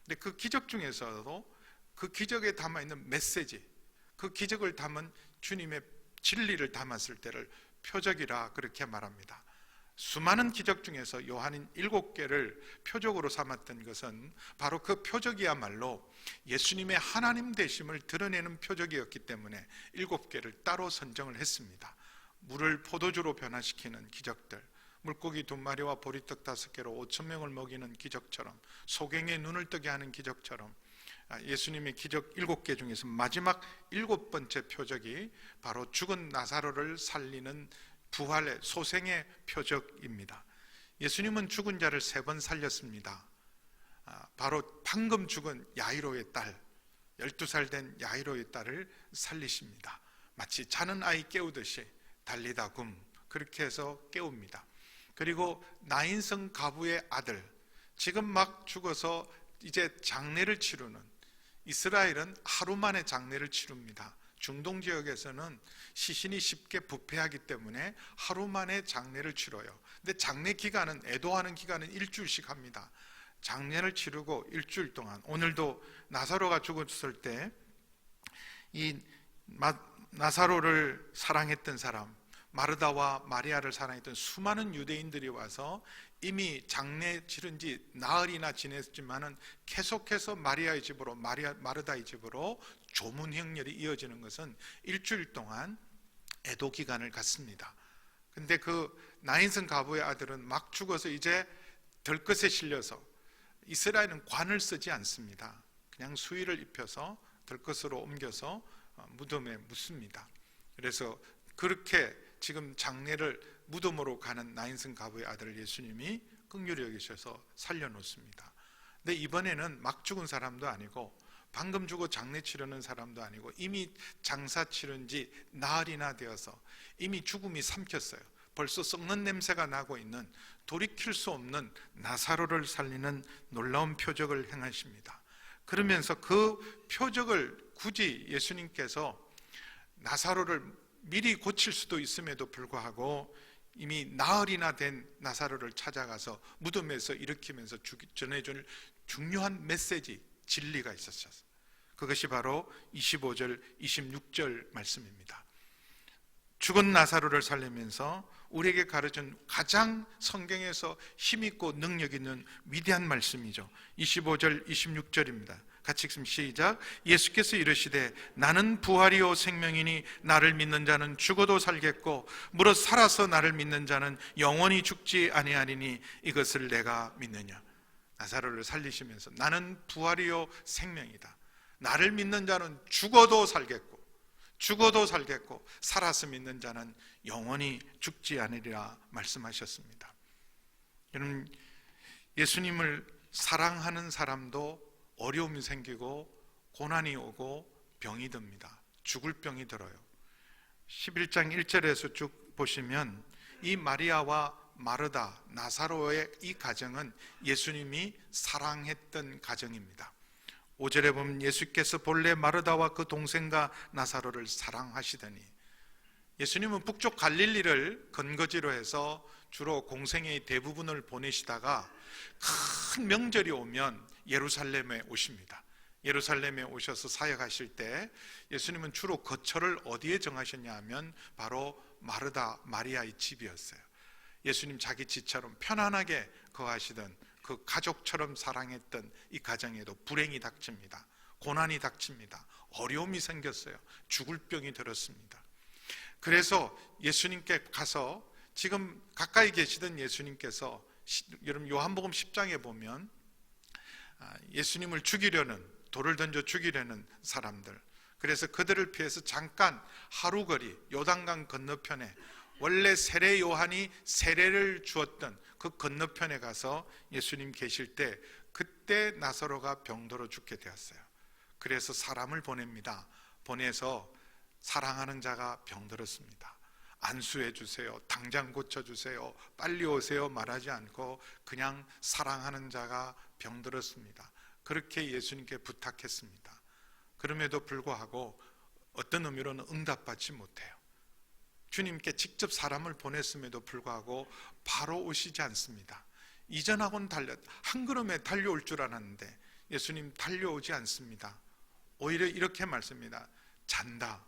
S6: 근데 그 기적 중에서도 그 기적에 담아있는 메시지, 그 기적을 담은 주님의 진리를 담았을 때를 표적이라 그렇게 말합니다. 수많은 기적 중에서 요한인 7개를 표적으로 삼았던 것은 바로 그 표적이야말로 예수님의 하나님 되심을 드러내는 표적이었기 때문에 7개를 따로 선정을 했습니다. 물을 포도주로 변화시키는 기적들, 물고기 2마리와 보리떡 5개로 5,000명을 먹이는 기적처럼, 소경의 눈을 뜨게 하는 기적처럼, 예수님의 기적 7개 중에서 마지막 7번째 표적이 바로 죽은 나사로를 살리는 부활의 소생의 표적입니다. 예수님은 죽은 자를 3번 살렸습니다. 바로 방금 죽은 야이로의 딸, 12살 된 야이로의 딸을 살리십니다. 마치 자는 아이 깨우듯이 달리다 굼, 그렇게 해서 깨웁니다. 그리고 나인성 가부의 아들, 지금 막 죽어서 이제 장례를 치르는, 이스라엘은 하루 만에 장례를 치릅니다. 중동 지역에서는 시신이 쉽게 부패하기 때문에 하루 만에 장례를 치러요. 근데 장례 기간은, 애도하는 기간은 일주일씩 합니다. 장례를 치르고 일주일 동안, 오늘도 나사로가 죽었을 때 이 나사로를 사랑했던 사람, 마르다와 마리아를 사랑했던 수많은 유대인들이 와서 이미 장례 치른 지 나흘이나 지냈지만은 계속해서 마리아의 집으로, 마르다의 집으로 조문 행렬이 이어지는 것은 일주일 동안 애도 기간을 갖습니다. 근데 그 나인성 가부의 아들은 막 죽어서 이제 덜것에 실려서, 이스라엘은 관을 쓰지 않습니다. 그냥 수의를 입혀서 덜것으로 옮겨서 무덤에 묻습니다. 그래서 그렇게 지금 장례를 무덤으로 가는 나인성 가부의 아들을 예수님이 긍휼히 여기셔서 살려놓습니다. 근데 이번에는 막 죽은 사람도 아니고 방금 죽어 장례 치르는 사람도 아니고 이미 장사 치른 지 나흘이나 되어서 이미 죽음이 삼켰어요. 벌써 썩는 냄새가 나고 있는, 돌이킬 수 없는 나사로를 살리는 놀라운 표적을 행하십니다. 그러면서 그 표적을 굳이 예수님께서 나사로를 미리 고칠 수도 있음에도 불구하고 이미 나흘이나 된 나사로를 찾아가서 무덤에서 일으키면서 전해줄 중요한 메시지, 진리가 있었어요. 그것이 바로 25절, 26절 말씀입니다. 죽은 나사로를 살리면서 우리에게 가르친 가장 성경에서 힘있고 능력 있는 위대한 말씀이죠. 25절, 26절입니다. 같이 읽으면 시작. 예수께서 이르시되 나는 부활이요 생명이니 나를 믿는 자는 죽어도 살겠고 무릇 살아서 나를 믿는 자는 영원히 죽지 아니하리니 이것을 내가 믿느냐. 나사로를 살리시면서 나는 부활이요 생명이다. 나를 믿는 자는 죽어도 살겠고 살아서 믿는 자는 영원히 죽지 않으리라 말씀하셨습니다. 여러분, 예수님을 사랑하는 사람도 어려움이 생기고 고난이 오고 병이 듭니다. 죽을 병이 들어요. 11장 1절에서 쭉 보시면 이 마리아와 마르다, 나사로의 이 가정은 예수님이 사랑했던 가정입니다. 5절에 보면 예수께서 본래 마르다와 그 동생과 나사로를 사랑하시더니, 예수님은 북쪽 갈릴리를 근거지로 해서 주로 공생의 대부분을 보내시다가 큰 명절이 오면 예루살렘에 오십니다. 예루살렘에 오셔서 사역하실 때 예수님은 주로 거처를 어디에 정하셨냐 하면 바로 마르다 마리아의 집이었어요. 예수님 자기 집처럼 편안하게 거하시던, 그 가족처럼 사랑했던 이 가정에도 불행이 닥칩니다. 고난이 닥칩니다. 어려움이 생겼어요. 죽을 병이 들었습니다. 그래서 예수님께 가서, 지금 가까이 계시던 예수님께서, 여러분 요한복음 10장에 보면 예수님을 죽이려는, 돌을 던져 죽이려는 사람들, 그래서 그들을 피해서 잠깐 하루거리 요단강 건너편에 원래 세례 요한이 세례를 주었던 그 건너편에 가서 예수님 계실 때, 그때 나사로가 병들어 죽게 되었어요. 그래서 사람을 보냅니다. 보내서 사랑하는 자가 병들었습니다, 안수해 주세요, 당장 고쳐주세요, 빨리 오세요 말하지 않고 그냥 사랑하는 자가 병들었습니다. 그렇게 예수님께 부탁했습니다. 그럼에도 불구하고 어떤 의미로는 응답받지 못해요. 주님께 직접 사람을 보냈음에도 불구하고 바로 오시지 않습니다. 이전하고는 달려, 한 걸음에 달려올 줄 알았는데 예수님 달려오지 않습니다. 오히려 이렇게 말씀합니다. 잔다.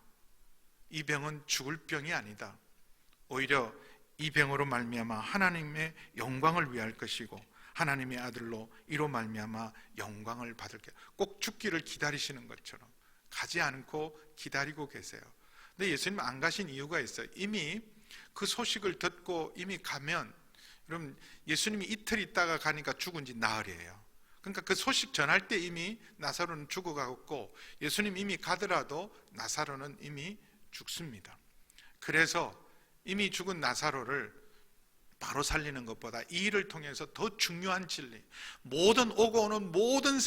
S6: 이 병은 죽을 병이 아니다. 오히려 이 병으로 말미암아 하나님의 영광을 위할 것이고 하나님의 아들로 이로 말미암아 영광을 받을 게, 꼭 죽기를 기다리시는 것처럼 가지 않고 기다리고 계세요. 근데 예수님 안 가신 이유가 있어요. 이미 그 소식을 듣고 이미 가면, 여러분 예수님이 이틀 있다가 가니까 죽은 지 나흘이에요. 그러니까 그 소식 전할 때 이미 나사로는 죽어가고 예수님 이미 가더라도 나사로는 이미 죽습니다. 그래서 이미 죽은 나사로를 바로 살리는 것보다 이 일을 통해서 더 중요한 진리, 모든 오고 오는 모든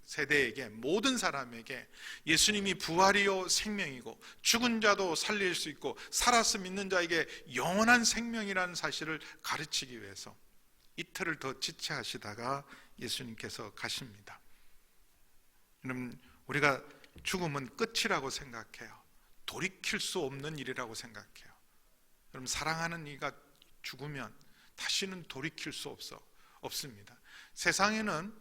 S6: 세대에게, 모든 사람에게 예수님이 부활이요 생명이고 죽은 자도 살릴 수 있고 살아서 믿는 자에게 영원한 생명이라는 사실을 가르치기 위해서 이틀을 더 지체하시다가 예수님께서 가십니다. 여러분, 우리가 죽음은 끝이라고 생각해요. 돌이킬 수 없는 일이라고 생각해요. 여러분, 사랑하는 이가 죽으면 다시는 돌이킬 수 없습니다. 세상에는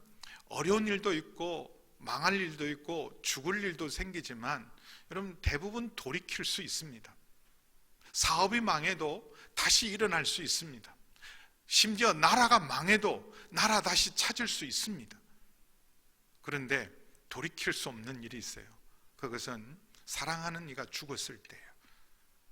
S6: 어려운 일도 있고 망할 일도 있고 죽을 일도 생기지만 여러분, 대부분 돌이킬 수 있습니다. 사업이 망해도 다시 일어날 수 있습니다. 심지어 나라가 망해도 나라 다시 찾을 수 있습니다. 그런데 돌이킬 수 없는 일이 있어요. 그것은 사랑하는 이가 죽었을 때예요.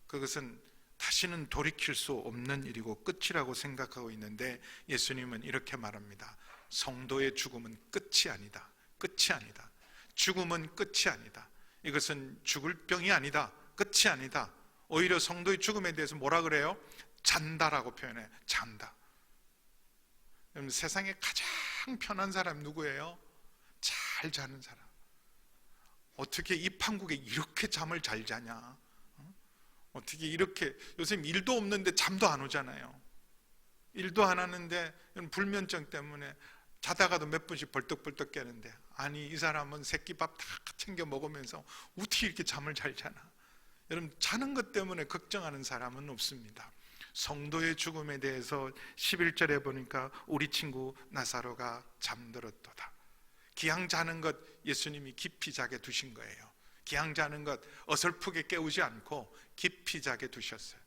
S6: 그것은 다시는 돌이킬 수 없는 일이고 끝이라고 생각하고 있는데 예수님은 이렇게 말합니다. 성도의 죽음은 끝이 아니다. 끝이 아니다. 죽음은 끝이 아니다. 이것은 죽을 병이 아니다. 끝이 아니다. 오히려 성도의 죽음에 대해서 뭐라 그래요? 잔다라고 표현해요. 잔다. 여러분, 세상에 가장 편한 사람 누구예요? 잘 자는 사람. 어떻게 이 판국에 이렇게 잠을 잘 자냐? 어떻게 이렇게, 요새 일도 없는데 잠도 안 오잖아요. 일도 안 하는데 불면증 때문에 자다가도 몇 분씩 벌떡벌떡 깨는데, 아니 이 사람은 새끼밥 다 챙겨 먹으면서 어떻게 이렇게 잠을 잘 자나? 여러분, 자는 것 때문에 걱정하는 사람은 없습니다. 성도의 죽음에 대해서 11절에 보니까 우리 친구 나사로가 잠들었도다. 기양 자는 것 예수님이 깊이 자게 두신 거예요. 기양 자는 것 어설프게 깨우지 않고 깊이 자게 두셨어요.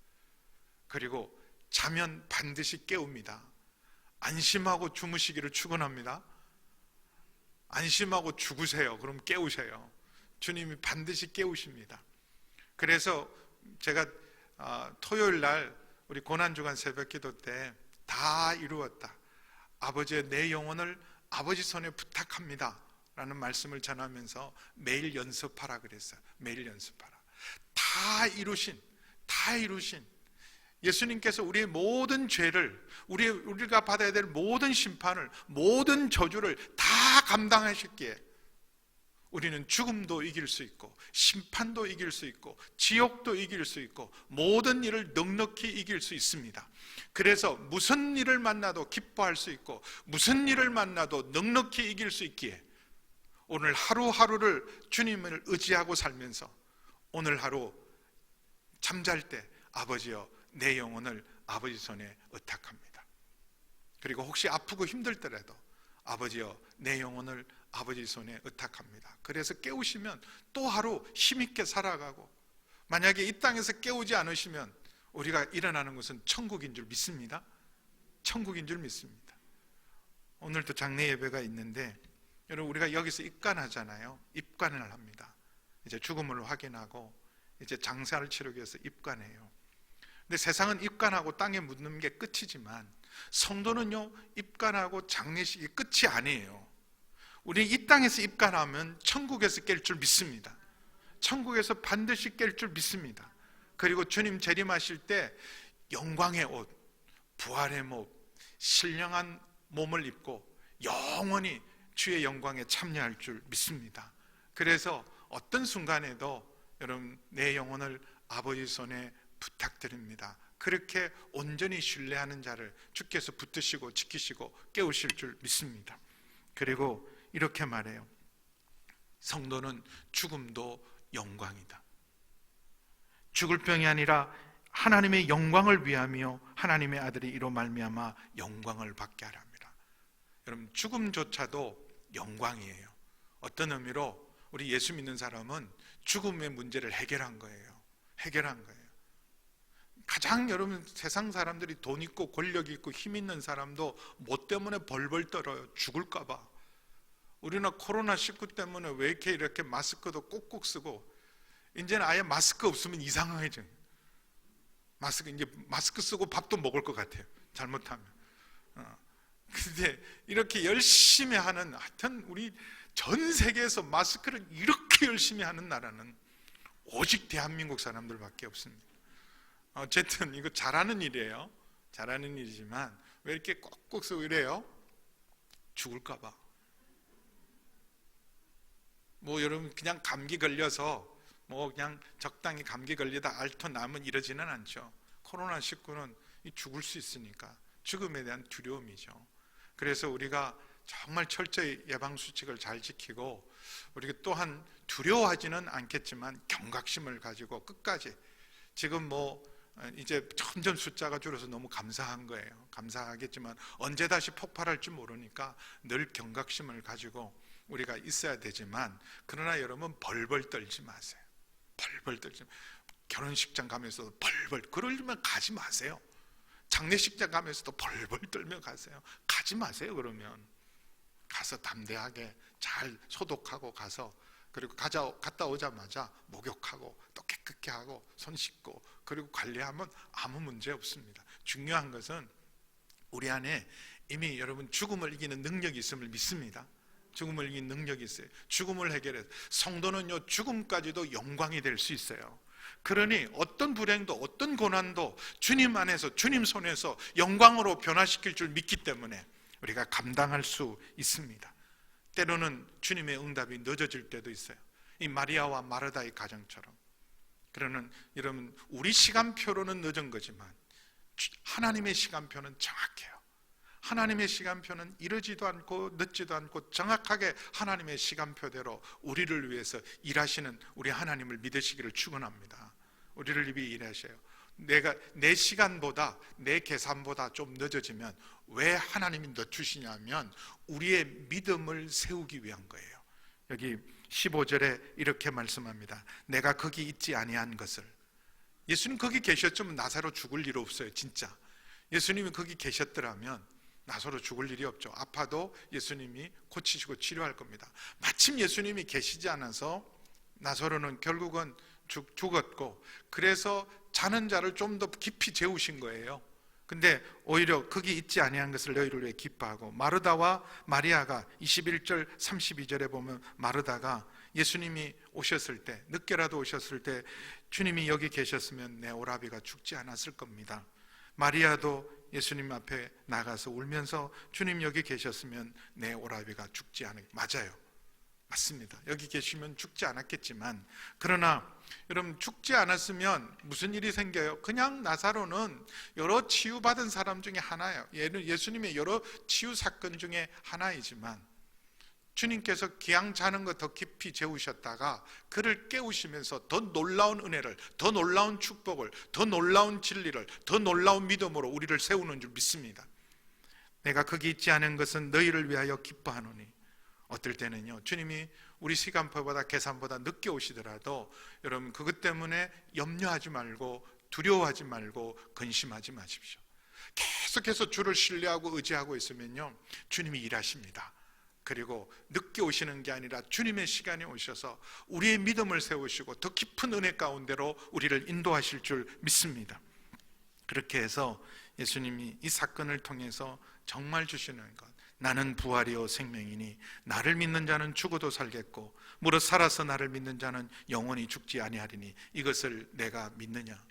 S6: 그리고 자면 반드시 깨웁니다. 안심하고 주무시기를 축원합니다. 안심하고 죽으세요. 그럼 깨우세요. 주님이 반드시 깨우십니다. 그래서 제가 토요일 날 우리 고난주간 새벽기도 때 다 이루었다. 아버지의 내 영혼을 아버지 손에 부탁합니다 라는 말씀을 전하면서 매일 연습하라 그랬어요. 매일 연습하라. 다 이루신 예수님께서 우리의 모든 죄를, 우리가 받아야 될 모든 심판을, 모든 저주를 다 감당하셨기에 우리는 죽음도 이길 수 있고 심판도 이길 수 있고 지옥도 이길 수 있고 모든 일을 넉넉히 이길 수 있습니다. 그래서 무슨 일을 만나도 기뻐할 수 있고 무슨 일을 만나도 넉넉히 이길 수 있기에 오늘 하루하루를 주님을 의지하고 살면서 오늘 하루 잠잘 때 아버지여 내 영혼을 아버지 손에 의탁합니다. 그리고 혹시 아프고 힘들더라도 아버지여 내 영혼을 아버지 손에 의탁합니다. 그래서 깨우시면 또 하루 힘있게 살아가고, 만약에 이 땅에서 깨우지 않으시면 우리가 일어나는 것은 천국인 줄 믿습니다. 천국인 줄 믿습니다. 오늘도 장례 예배가 있는데 여러분, 우리가 여기서 입관하잖아요. 입관을 합니다. 이제 죽음을 확인하고 이제 장사를 치르기 위해서 입관해요. 근데 세상은 입관하고 땅에 묻는 게 끝이지만 성도는요, 입관하고 장례식이 끝이 아니에요. 우리 이 땅에서 입관하면 천국에서 깰 줄 믿습니다. 천국에서 반드시 깰 줄 믿습니다. 그리고 주님 재림하실 때 영광의 옷, 부활의 몸, 신령한 몸을 입고 영원히 주의 영광에 참여할 줄 믿습니다. 그래서 어떤 순간에도 여러분, 내 영혼을 아버지 손에 부탁드립니다. 그렇게 온전히 신뢰하는 자를 주께서 붙드시고 지키시고 깨우실 줄 믿습니다. 그리고 이렇게 말해요. 성도는 죽음도 영광이다. 죽을 병이 아니라 하나님의 영광을 위하며 하나님의 아들이 이로 말미암아 영광을 받게 하라 합니다. 여러분, 죽음조차도 영광이에요. 어떤 의미로 우리 예수 믿는 사람은 죽음의 문제를 해결한 거예요. 해결한 거예요. 가장 여러분, 세상 사람들이 돈 있고 권력 있고 힘 있는 사람도 뭐 때문에 벌벌 떨어요? 죽을까 봐. 우리는 코로나19 때문에 왜 이렇게 마스크도 꼭꼭 쓰고, 이제는 아예 마스크 없으면 이상해져요. 이제 마스크 쓰고 밥도 먹을 것 같아요, 잘못하면. 근데 이렇게 열심히 하는, 하여튼 우리 전 세계에서 마스크를 이렇게 열심히 하는 나라는 오직 대한민국 사람들밖에 없습니다. 어쨌든 이거 잘하는 일이에요. 잘하는 일이지만 왜 이렇게 꼭꼭 쓰고 이래요? 죽을까 봐. 뭐 여러분, 그냥 감기 걸려서 뭐 그냥 적당히 감기 걸리다 앓고 나면 이러지는 않죠. 코로나19는 죽을 수 있으니까 죽음에 대한 두려움이죠. 그래서 우리가 정말 철저히 예방수칙을 잘 지키고, 우리가 또한 두려워하지는 않겠지만 경각심을 가지고 끝까지, 지금 뭐 이제 점점 숫자가 줄어서 너무 감사한 거예요. 감사하겠지만 언제 다시 폭발할지 모르니까 늘 경각심을 가지고 우리가 있어야 되지만, 그러나 여러분, 벌벌 떨지 마세요. 벌벌 떨지 마세요. 결혼식장 가면서도 벌벌, 그러려면 가지 마세요. 장례식장 가면서도 벌벌 떨며 가세요. 가지 마세요. 그러면 가서 담대하게 잘 소독하고 가서, 그리고 갔다 오자마자 목욕하고 또 깨끗게 하고 손 씻고 그리고 관리하면 아무 문제 없습니다. 중요한 것은 우리 안에 이미 여러분 죽음을 이기는 능력이 있음을 믿습니다. 죽음을 이기는 능력이 있어요. 죽음을 해결해서 성도는요, 죽음까지도 영광이 될 수 있어요. 그러니 어떤 불행도 어떤 고난도 주님 안에서, 주님 손에서 영광으로 변화시킬 줄 믿기 때문에 우리가 감당할 수 있습니다. 때로는 주님의 응답이 늦어질 때도 있어요. 이 마리아와 마르다의 가정처럼. 그러는 여러분, 우리 시간표로는 늦은 거지만 하나님의 시간표는 정확해요. 하나님의 시간표는 이르지도 않고 늦지도 않고 정확하게 하나님의 시간표대로 우리를 위해서 일하시는 우리 하나님을 믿으시기를 축원합니다. 우리를 위해 일하셔요. 내 시간보다, 내 계산보다 좀 늦어지면 왜 하나님이 늦추시냐면 우리의 믿음을 세우기 위한 거예요. 여기 15절에 이렇게 말씀합니다. 내가 거기 있지 아니한 것을. 예수님 거기 계셨지만 나사로 죽을 일 없어요. 진짜 예수님이 거기 계셨더라면 나사로 죽을 일이 없죠. 아파도 예수님이 고치시고 치료할 겁니다. 마침 예수님이 계시지 않아서 나사로는 결국은 죽었고, 그래서 자는 자를 좀 더 깊이 재우신 거예요. 근데 오히려 거기 있지 아니한 것을 너희를 위해 기뻐하고, 마르다와 마리아가 21절 32절에 보면 마르다가 예수님이 오셨을 때, 늦게라도 오셨을 때 주님이 여기 계셨으면 내 오라비가 죽지 않았을 겁니다. 마리아도 예수님 앞에 나가서 울면서 주님 여기 계셨으면 내 오라비가 죽지 않을, 맞아요. 맞습니다. 여기 계시면 죽지 않았겠지만, 그러나 여러분 죽지 않았으면 무슨 일이 생겨요? 그냥 나사로는 여러 치유받은 사람 중에 하나예요. 예수님의 여러 치유 사건 중에 하나이지만 주님께서 기양 자는 것 더 깊이 재우셨다가 그를 깨우시면서 더 놀라운 은혜를, 더 놀라운 축복을, 더 놀라운 진리를, 더 놀라운 믿음으로 우리를 세우는 줄 믿습니다. 내가 거기 있지 않은 것은 너희를 위하여 기뻐하노니. 어떨 때는요, 주님이 우리 시간표보다 계산보다 늦게 오시더라도 여러분 그것 때문에 염려하지 말고 두려워하지 말고 근심하지 마십시오. 계속해서 주를 신뢰하고 의지하고 있으면요, 주님이 일하십니다. 그리고 늦게 오시는 게 아니라 주님의 시간이 오셔서 우리의 믿음을 세우시고 더 깊은 은혜 가운데로 우리를 인도하실 줄 믿습니다. 그렇게 해서 예수님이 이 사건을 통해서 정말 주시는 것, 나는 부활이요 생명이니 나를 믿는 자는 죽어도 살겠고 무릇 살아서 나를 믿는 자는 영원히 죽지 아니하리니 이것을 내가 믿느냐.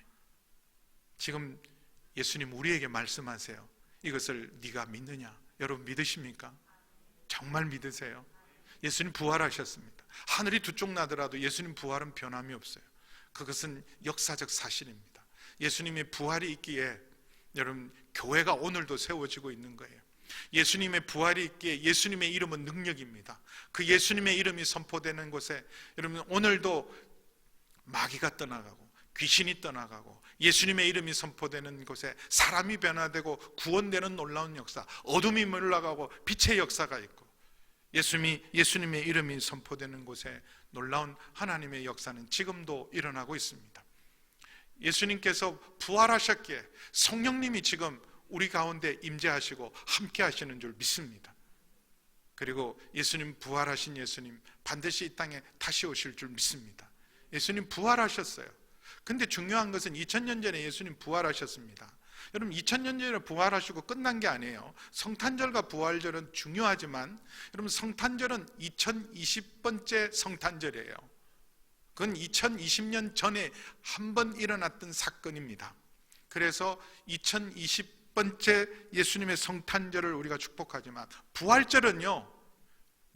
S6: 지금 예수님 우리에게 말씀하세요. 이것을 네가 믿느냐? 여러분 믿으십니까? 정말 믿으세요? 예수님 부활하셨습니다. 하늘이 두 쪽 나더라도 예수님 부활은 변함이 없어요. 그것은 역사적 사실입니다. 예수님의 부활이 있기에 여러분 교회가 오늘도 세워지고 있는 거예요. 예수님의 부활이 있기에 예수님의 이름은 능력입니다. 그 예수님의 이름이 선포되는 곳에 여러분 오늘도 마귀가 떠나가고 귀신이 떠나가고 예수님의 이름이 선포되는 곳에 사람이 변화되고 구원되는 놀라운 역사, 어둠이 물러가고 빛의 역사가 있고 예수님의 이름이 선포되는 곳에 놀라운 하나님의 역사는 지금도 일어나고 있습니다. 예수님께서 부활하셨기에 성령님이 지금 우리 가운데 임재하시고 함께 하시는 줄 믿습니다. 그리고 예수님 부활하신 예수님 반드시 이 땅에 다시 오실 줄 믿습니다. 예수님 부활하셨어요. 근데 중요한 것은 2000년 전에 예수님 부활하셨습니다. 여러분 2000년 전에 부활하시고 끝난 게 아니에요. 성탄절과 부활절은 중요하지만 여러분 성탄절은 2020번째 성탄절이에요. 그건 2020년 전에 한 번 일어났던 사건입니다. 그래서 2020번째 예수님의 성탄절을 우리가 축복하지만 부활절은요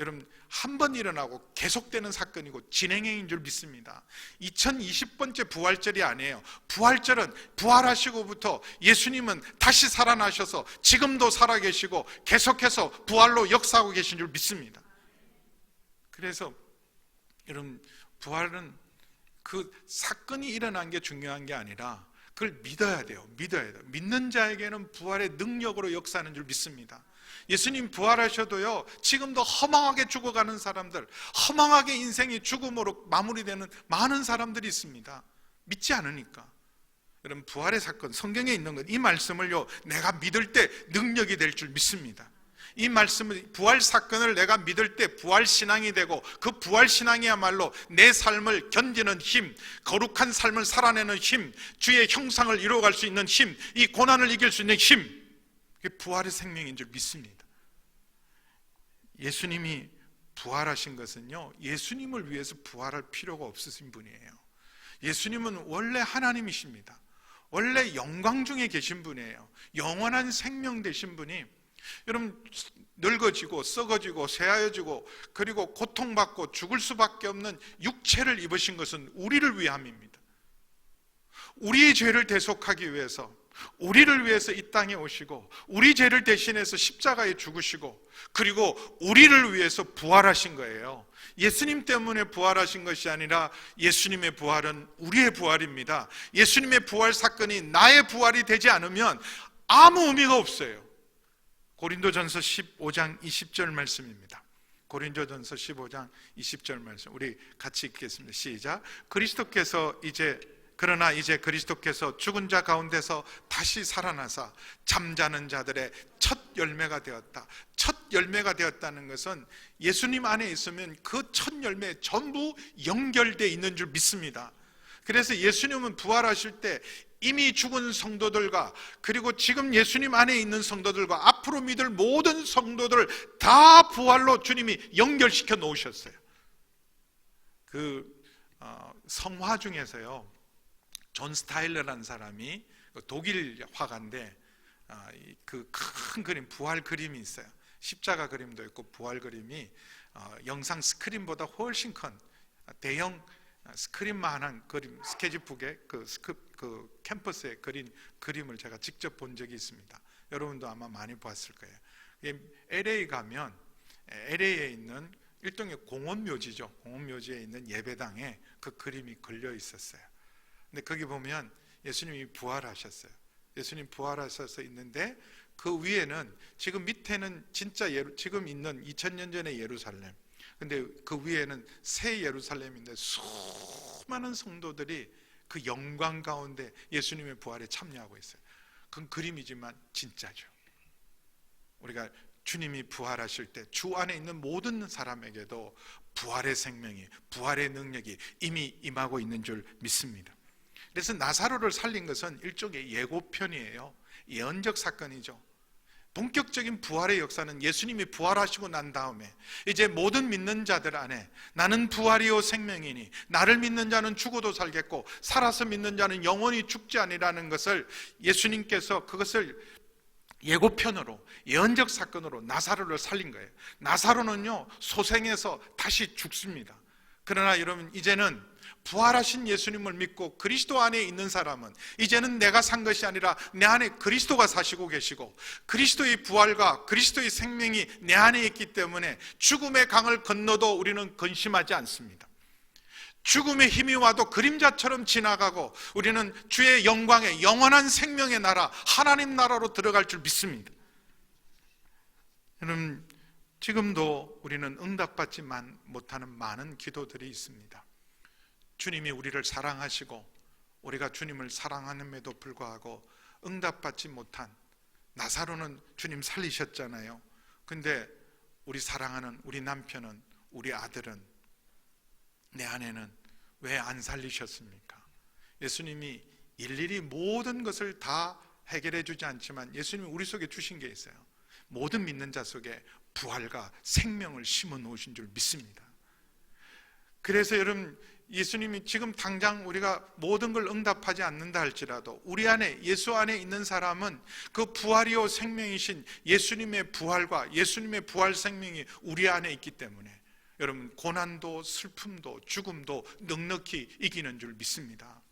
S6: 여러분 한 번 일어나고 계속되는 사건이고 진행형인 줄 믿습니다. 2020번째 부활절이 아니에요. 부활절은 부활하시고부터 예수님은 다시 살아나셔서 지금도 살아계시고 계속해서 부활로 역사하고 계신 줄 믿습니다. 그래서 여러분 부활은 그 사건이 일어난 게 중요한 게 아니라 그걸 믿어야 돼요. 믿는 자에게는 부활의 능력으로 역사하는 줄 믿습니다. 예수님 부활하셔도요 지금도 허망하게 죽어가는 사람들, 허망하게 인생이 죽음으로 마무리되는 많은 사람들이 있습니다. 믿지 않으니까. 여러분 부활의 사건, 성경에 있는 것, 이 말씀을요 내가 믿을 때 능력이 될 줄 믿습니다. 이 말씀을, 부활 사건을 내가 믿을 때 부활 신앙이 되고 그 부활 신앙이야말로 내 삶을 견디는 힘, 거룩한 삶을 살아내는 힘, 주의 형상을 이루어갈 수 있는 힘, 이 고난을 이길 수 있는 힘, 그게 부활의 생명인 줄 믿습니다. 예수님이 부활하신 것은요 예수님을 위해서 부활할 필요가 없으신 분이에요. 예수님은 원래 하나님이십니다. 원래 영광 중에 계신 분이에요. 영원한 생명 되신 분이 여러분 늙어지고 썩어지고 쇠하여지고 그리고 고통받고 죽을 수밖에 없는 육체를 입으신 것은 우리를 위함입니다. 우리의 죄를 대속하기 위해서, 우리를 위해서 이 땅에 오시고 우리 죄를 대신해서 십자가에 죽으시고 그리고 우리를 위해서 부활하신 거예요. 예수님 때문에 부활하신 것이 아니라 예수님의 부활은 우리의 부활입니다. 예수님의 부활 사건이 나의 부활이 되지 않으면 아무 의미가 없어요. 고린도전서 15장 20절 말씀입니다. 고린도전서 15장 20절 말씀 우리 같이 읽겠습니다. 시작. 그러나 이제 그리스도께서 죽은 자 가운데서 다시 살아나사 잠자는 자들의 첫 열매가 되었다. 첫 열매가 되었다는 것은 예수님 안에 있으면 그 첫 열매에 전부 연결되어 있는 줄 믿습니다. 그래서 예수님은 부활하실 때 이미 죽은 성도들과 그리고 지금 예수님 안에 있는 성도들과 앞으로 믿을 모든 성도들 다 부활로 주님이 연결시켜 놓으셨어요. 성화 중에서요 존 스타일러라는 사람이 독일 화가인데 그 큰 그림, 부활 그림이 있어요. 십자가 그림도 있고 부활 그림이 영상 스크린보다 훨씬 큰 대형 스크린만한 그림, 스케치북에 그 캠퍼스에 그린 그림을 제가 직접 본 적이 있습니다. 여러분도 아마 많이 보았을 거예요. LA 가면 LA에 있는 일종의 공원묘지죠. 공원묘지에 있는 예배당에 그 그림이 걸려 있었어요. 근데 거기 보면 예수님이 부활하셨어요. 예수님 부활하셔서 있는데 그 위에는 지금 밑에는 진짜 지금 있는 2000년 전의 예루살렘, 근데 그 위에는 새 예루살렘인데 수많은 성도들이 그 영광 가운데 예수님의 부활에 참여하고 있어요. 그건 그림이지만 진짜죠. 우리가 주님이 부활하실 때 주 안에 있는 모든 사람에게도 부활의 생명이, 부활의 능력이 이미 임하고 있는 줄 믿습니다. 그래서 나사로를 살린 것은 일종의 예고편이에요. 예언적 사건이죠. 본격적인 부활의 역사는 예수님이 부활하시고 난 다음에 이제 모든 믿는 자들 안에 나는 부활이요 생명이니 나를 믿는 자는 죽어도 살겠고 살아서 믿는 자는 영원히 죽지 아니라는 것을 예수님께서 그것을 예고편으로, 예언적 사건으로 나사로를 살린 거예요. 나사로는요 소생해서 다시 죽습니다. 그러나 여러분, 이제는 부활하신 예수님을 믿고 그리스도 안에 있는 사람은 이제는 내가 산 것이 아니라 내 안에 그리스도가 사시고 계시고 그리스도의 부활과 그리스도의 생명이 내 안에 있기 때문에 죽음의 강을 건너도 우리는 근심하지 않습니다. 죽음의 힘이 와도 그림자처럼 지나가고 우리는 주의 영광의 영원한 생명의 나라, 하나님 나라로 들어갈 줄 믿습니다. 여러분, 지금도 우리는 응답받지 못하는 많은 기도들이 있습니다. 주님이 우리를 사랑하시고 우리가 주님을 사랑함에도 불구하고 응답받지 못한, 나사로는 주님 살리셨잖아요. 근데 우리 사랑하는 우리 남편은, 우리 아들은, 내 아내는 왜 안 살리셨습니까? 예수님이 일일이 모든 것을 다 해결해 주지 않지만 예수님이 우리 속에 주신 게 있어요. 모든 믿는 자 속에 부활과 생명을 심어 놓으신 줄 믿습니다. 그래서 여러분, 예수님이 지금 당장 우리가 모든 걸 응답하지 않는다 할지라도 우리 안에, 예수 안에 있는 사람은 그 부활이요 생명이신 예수님의 부활과 예수님의 부활 생명이 우리 안에 있기 때문에 여러분, 고난도 슬픔도 죽음도 넉넉히 이기는 줄 믿습니다.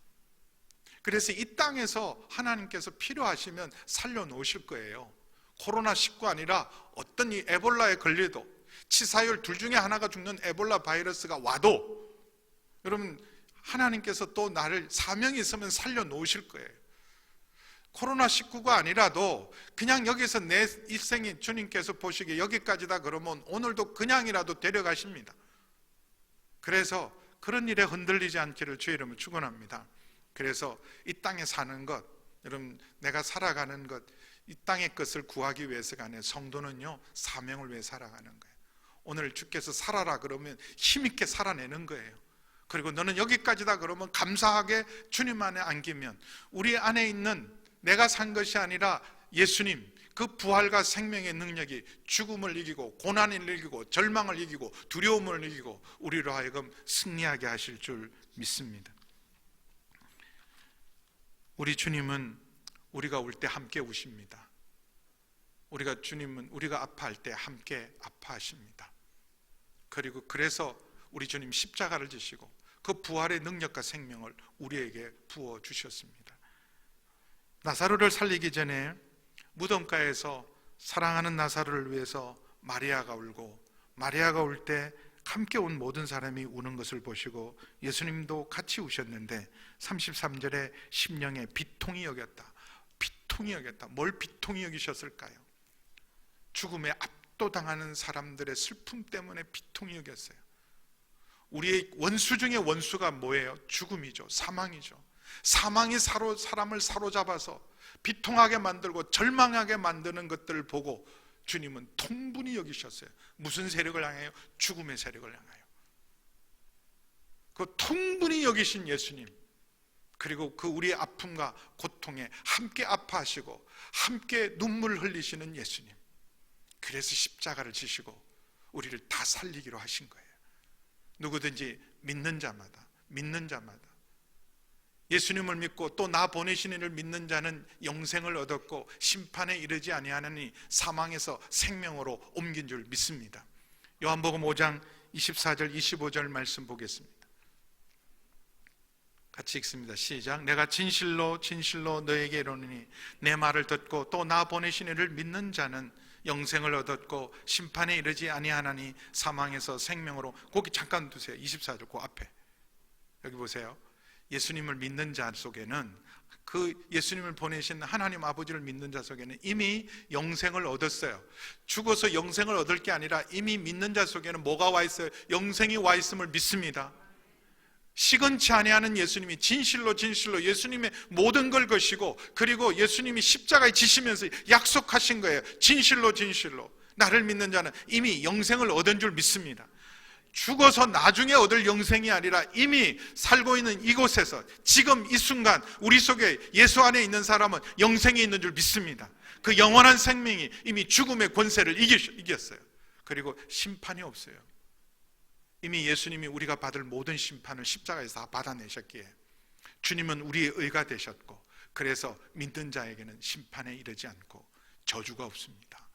S6: 그래서 이 땅에서 하나님께서 필요하시면 살려놓으실 거예요. 코로나19 아니라 어떤 이 에볼라에 걸려도, 치사율 둘 중에 하나가 죽는 에볼라 바이러스가 와도 여러분, 하나님께서 또 나를 사명이 있으면 살려놓으실 거예요. 코로나19가 아니라도 그냥 여기서 내 일생이 주님께서 보시기에 여기까지다 그러면 오늘도 그냥이라도 데려가십니다. 그래서 그런 일에 흔들리지 않기를 주의 이름으로 축원합니다. 그래서 이 땅에 사는 것, 여러분, 내가 살아가는 것, 이 땅의 것을 구하기 위해서가 아니라 성도는요 사명을 위해 살아가는 거예요. 오늘 주께서 살아라 그러면 힘있게 살아내는 거예요. 그리고 너는 여기까지다 그러면 감사하게 주님 안에 안기면 우리 안에 있는 내가 산 것이 아니라 예수님, 그 부활과 생명의 능력이 죽음을 이기고 고난을 이기고 절망을 이기고 두려움을 이기고 우리로 하여금 승리하게 하실 줄 믿습니다. 우리 주님은 우리가 울 때 함께 우십니다. 주님은 우리가 아파할 때 함께 아파하십니다. 그리고 그래서 우리 주님 십자가를 지시고 그 부활의 능력과 생명을 우리에게 부어주셨습니다. 나사로를 살리기 전에 무덤가에서 사랑하는 나사로를 위해서 마리아가 울고, 마리아가 울 때 함께 온 모든 사람이 우는 것을 보시고 예수님도 같이 우셨는데 33절에 심령에 비통이 여겼다. 비통이 여겼다. 뭘 비통이 여기셨을까요? 죽음에 압도당하는 사람들의 슬픔 때문에 비통이 여겼어요. 우리의 원수 중에 원수가 뭐예요? 죽음이죠. 사망이죠. 사망이 사람을 사로잡아서 비통하게 만들고 절망하게 만드는 것들을 보고 주님은 통분히 여기셨어요. 무슨 세력을 향해요? 죽음의 세력을 향하여. 그 통분히 여기신 예수님, 그리고 그 우리의 아픔과 고통에 함께 아파하시고 함께 눈물을 흘리시는 예수님, 그래서 십자가를 지시고 우리를 다 살리기로 하신 거예요. 누구든지 믿는 자마다 예수님을 믿고 또 나 보내신 이를 믿는 자는 영생을 얻었고 심판에 이르지 아니하느니 사망에서 생명으로 옮긴 줄 믿습니다. 요한복음 5장 24절 25절 말씀 보겠습니다. 같이 읽습니다. 시작. 내가 진실로 진실로 너에게 이르노니 내 말을 듣고 또 나 보내신 이를 믿는 자는 영생을 얻었고 심판에 이르지 아니하나니 사망에서 생명으로. 거기 잠깐 두세요. 24절 그 앞에 여기 보세요. 예수님을 믿는 자 속에는, 그 예수님을 보내신 하나님 아버지를 믿는 자 속에는 이미 영생을 얻었어요. 죽어서 영생을 얻을 게 아니라 이미 믿는 자 속에는 뭐가 와 있어요? 영생이 와 있음을 믿습니다. 시건치 아니하는 예수님이 진실로 예수님의 모든 걸 거시고, 그리고 예수님이 십자가에 지시면서 약속하신 거예요. 진실로 나를 믿는 자는 이미 영생을 얻은 줄 믿습니다. 죽어서 나중에 얻을 영생이 아니라 이미 살고 있는 이곳에서 지금 이 순간 우리 속에 예수 안에 있는 사람은 영생이 있는 줄 믿습니다. 그 영원한 생명이 이미 죽음의 권세를 이겼어요. 그리고 심판이 없어요. 이미 예수님이 우리가 받을 모든 심판을 십자가에서 다 받아내셨기에 주님은 우리의 의가 되셨고, 그래서 믿는 자에게는 심판에 이르지 않고 저주가 없습니다.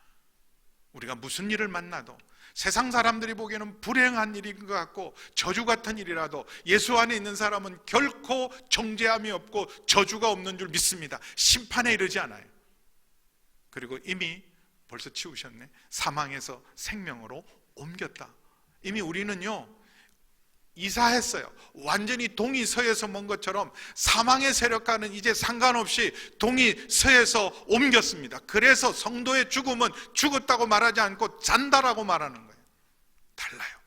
S6: 우리가 무슨 일을 만나도 세상 사람들이 보기에는 불행한 일인 것 같고 저주 같은 일이라도 예수 안에 있는 사람은 결코 정죄함이 없고 저주가 없는 줄 믿습니다. 심판에 이르지 않아요. 그리고 이미 벌써 치우셨네. 사망에서 생명으로 옮겼다. 이미 우리는요 이사했어요. 완전히 동이 서에서 먼 것처럼 사망의 세력과는 이제 상관없이 동이 서에서 옮겼습니다. 그래서 성도의 죽음은 죽었다고 말하지 않고 잔다라고 말하는 거예요. 달라요.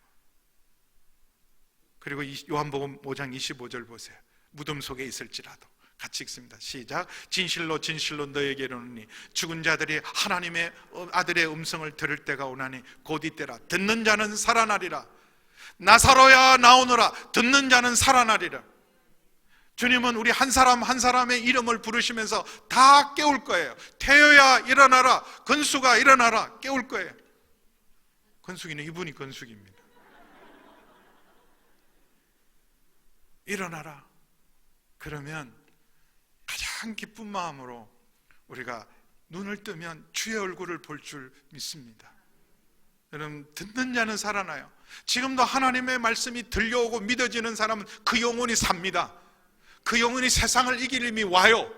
S6: 그리고 요한복음 5장 25절 보세요. 무덤 속에 있을지라도, 같이 읽습니다. 시작. 진실로 너에게 이르노니 죽은 자들이 하나님의 아들의 음성을 들을 때가 오나니 곧 이때라. 듣는 자는 살아나리라. 나사로야 나오너라. 듣는 자는 살아나리라. 주님은 우리 한 사람 한 사람의 이름을 부르시면서 다 깨울 거예요. 태여야 일어나라. 건수가 일어나라. 깨울 거예요. 건숙이는 이분이 건숙입니다. 일어나라. 그러면 가장 기쁜 마음으로 우리가 눈을 뜨면 주의 얼굴을 볼 줄 믿습니다. 여러분, 듣는 자는 살아나요. 지금도 하나님의 말씀이 들려오고 믿어지는 사람은 그 영혼이 삽니다. 그 영혼이 세상을 이길 힘이 와요.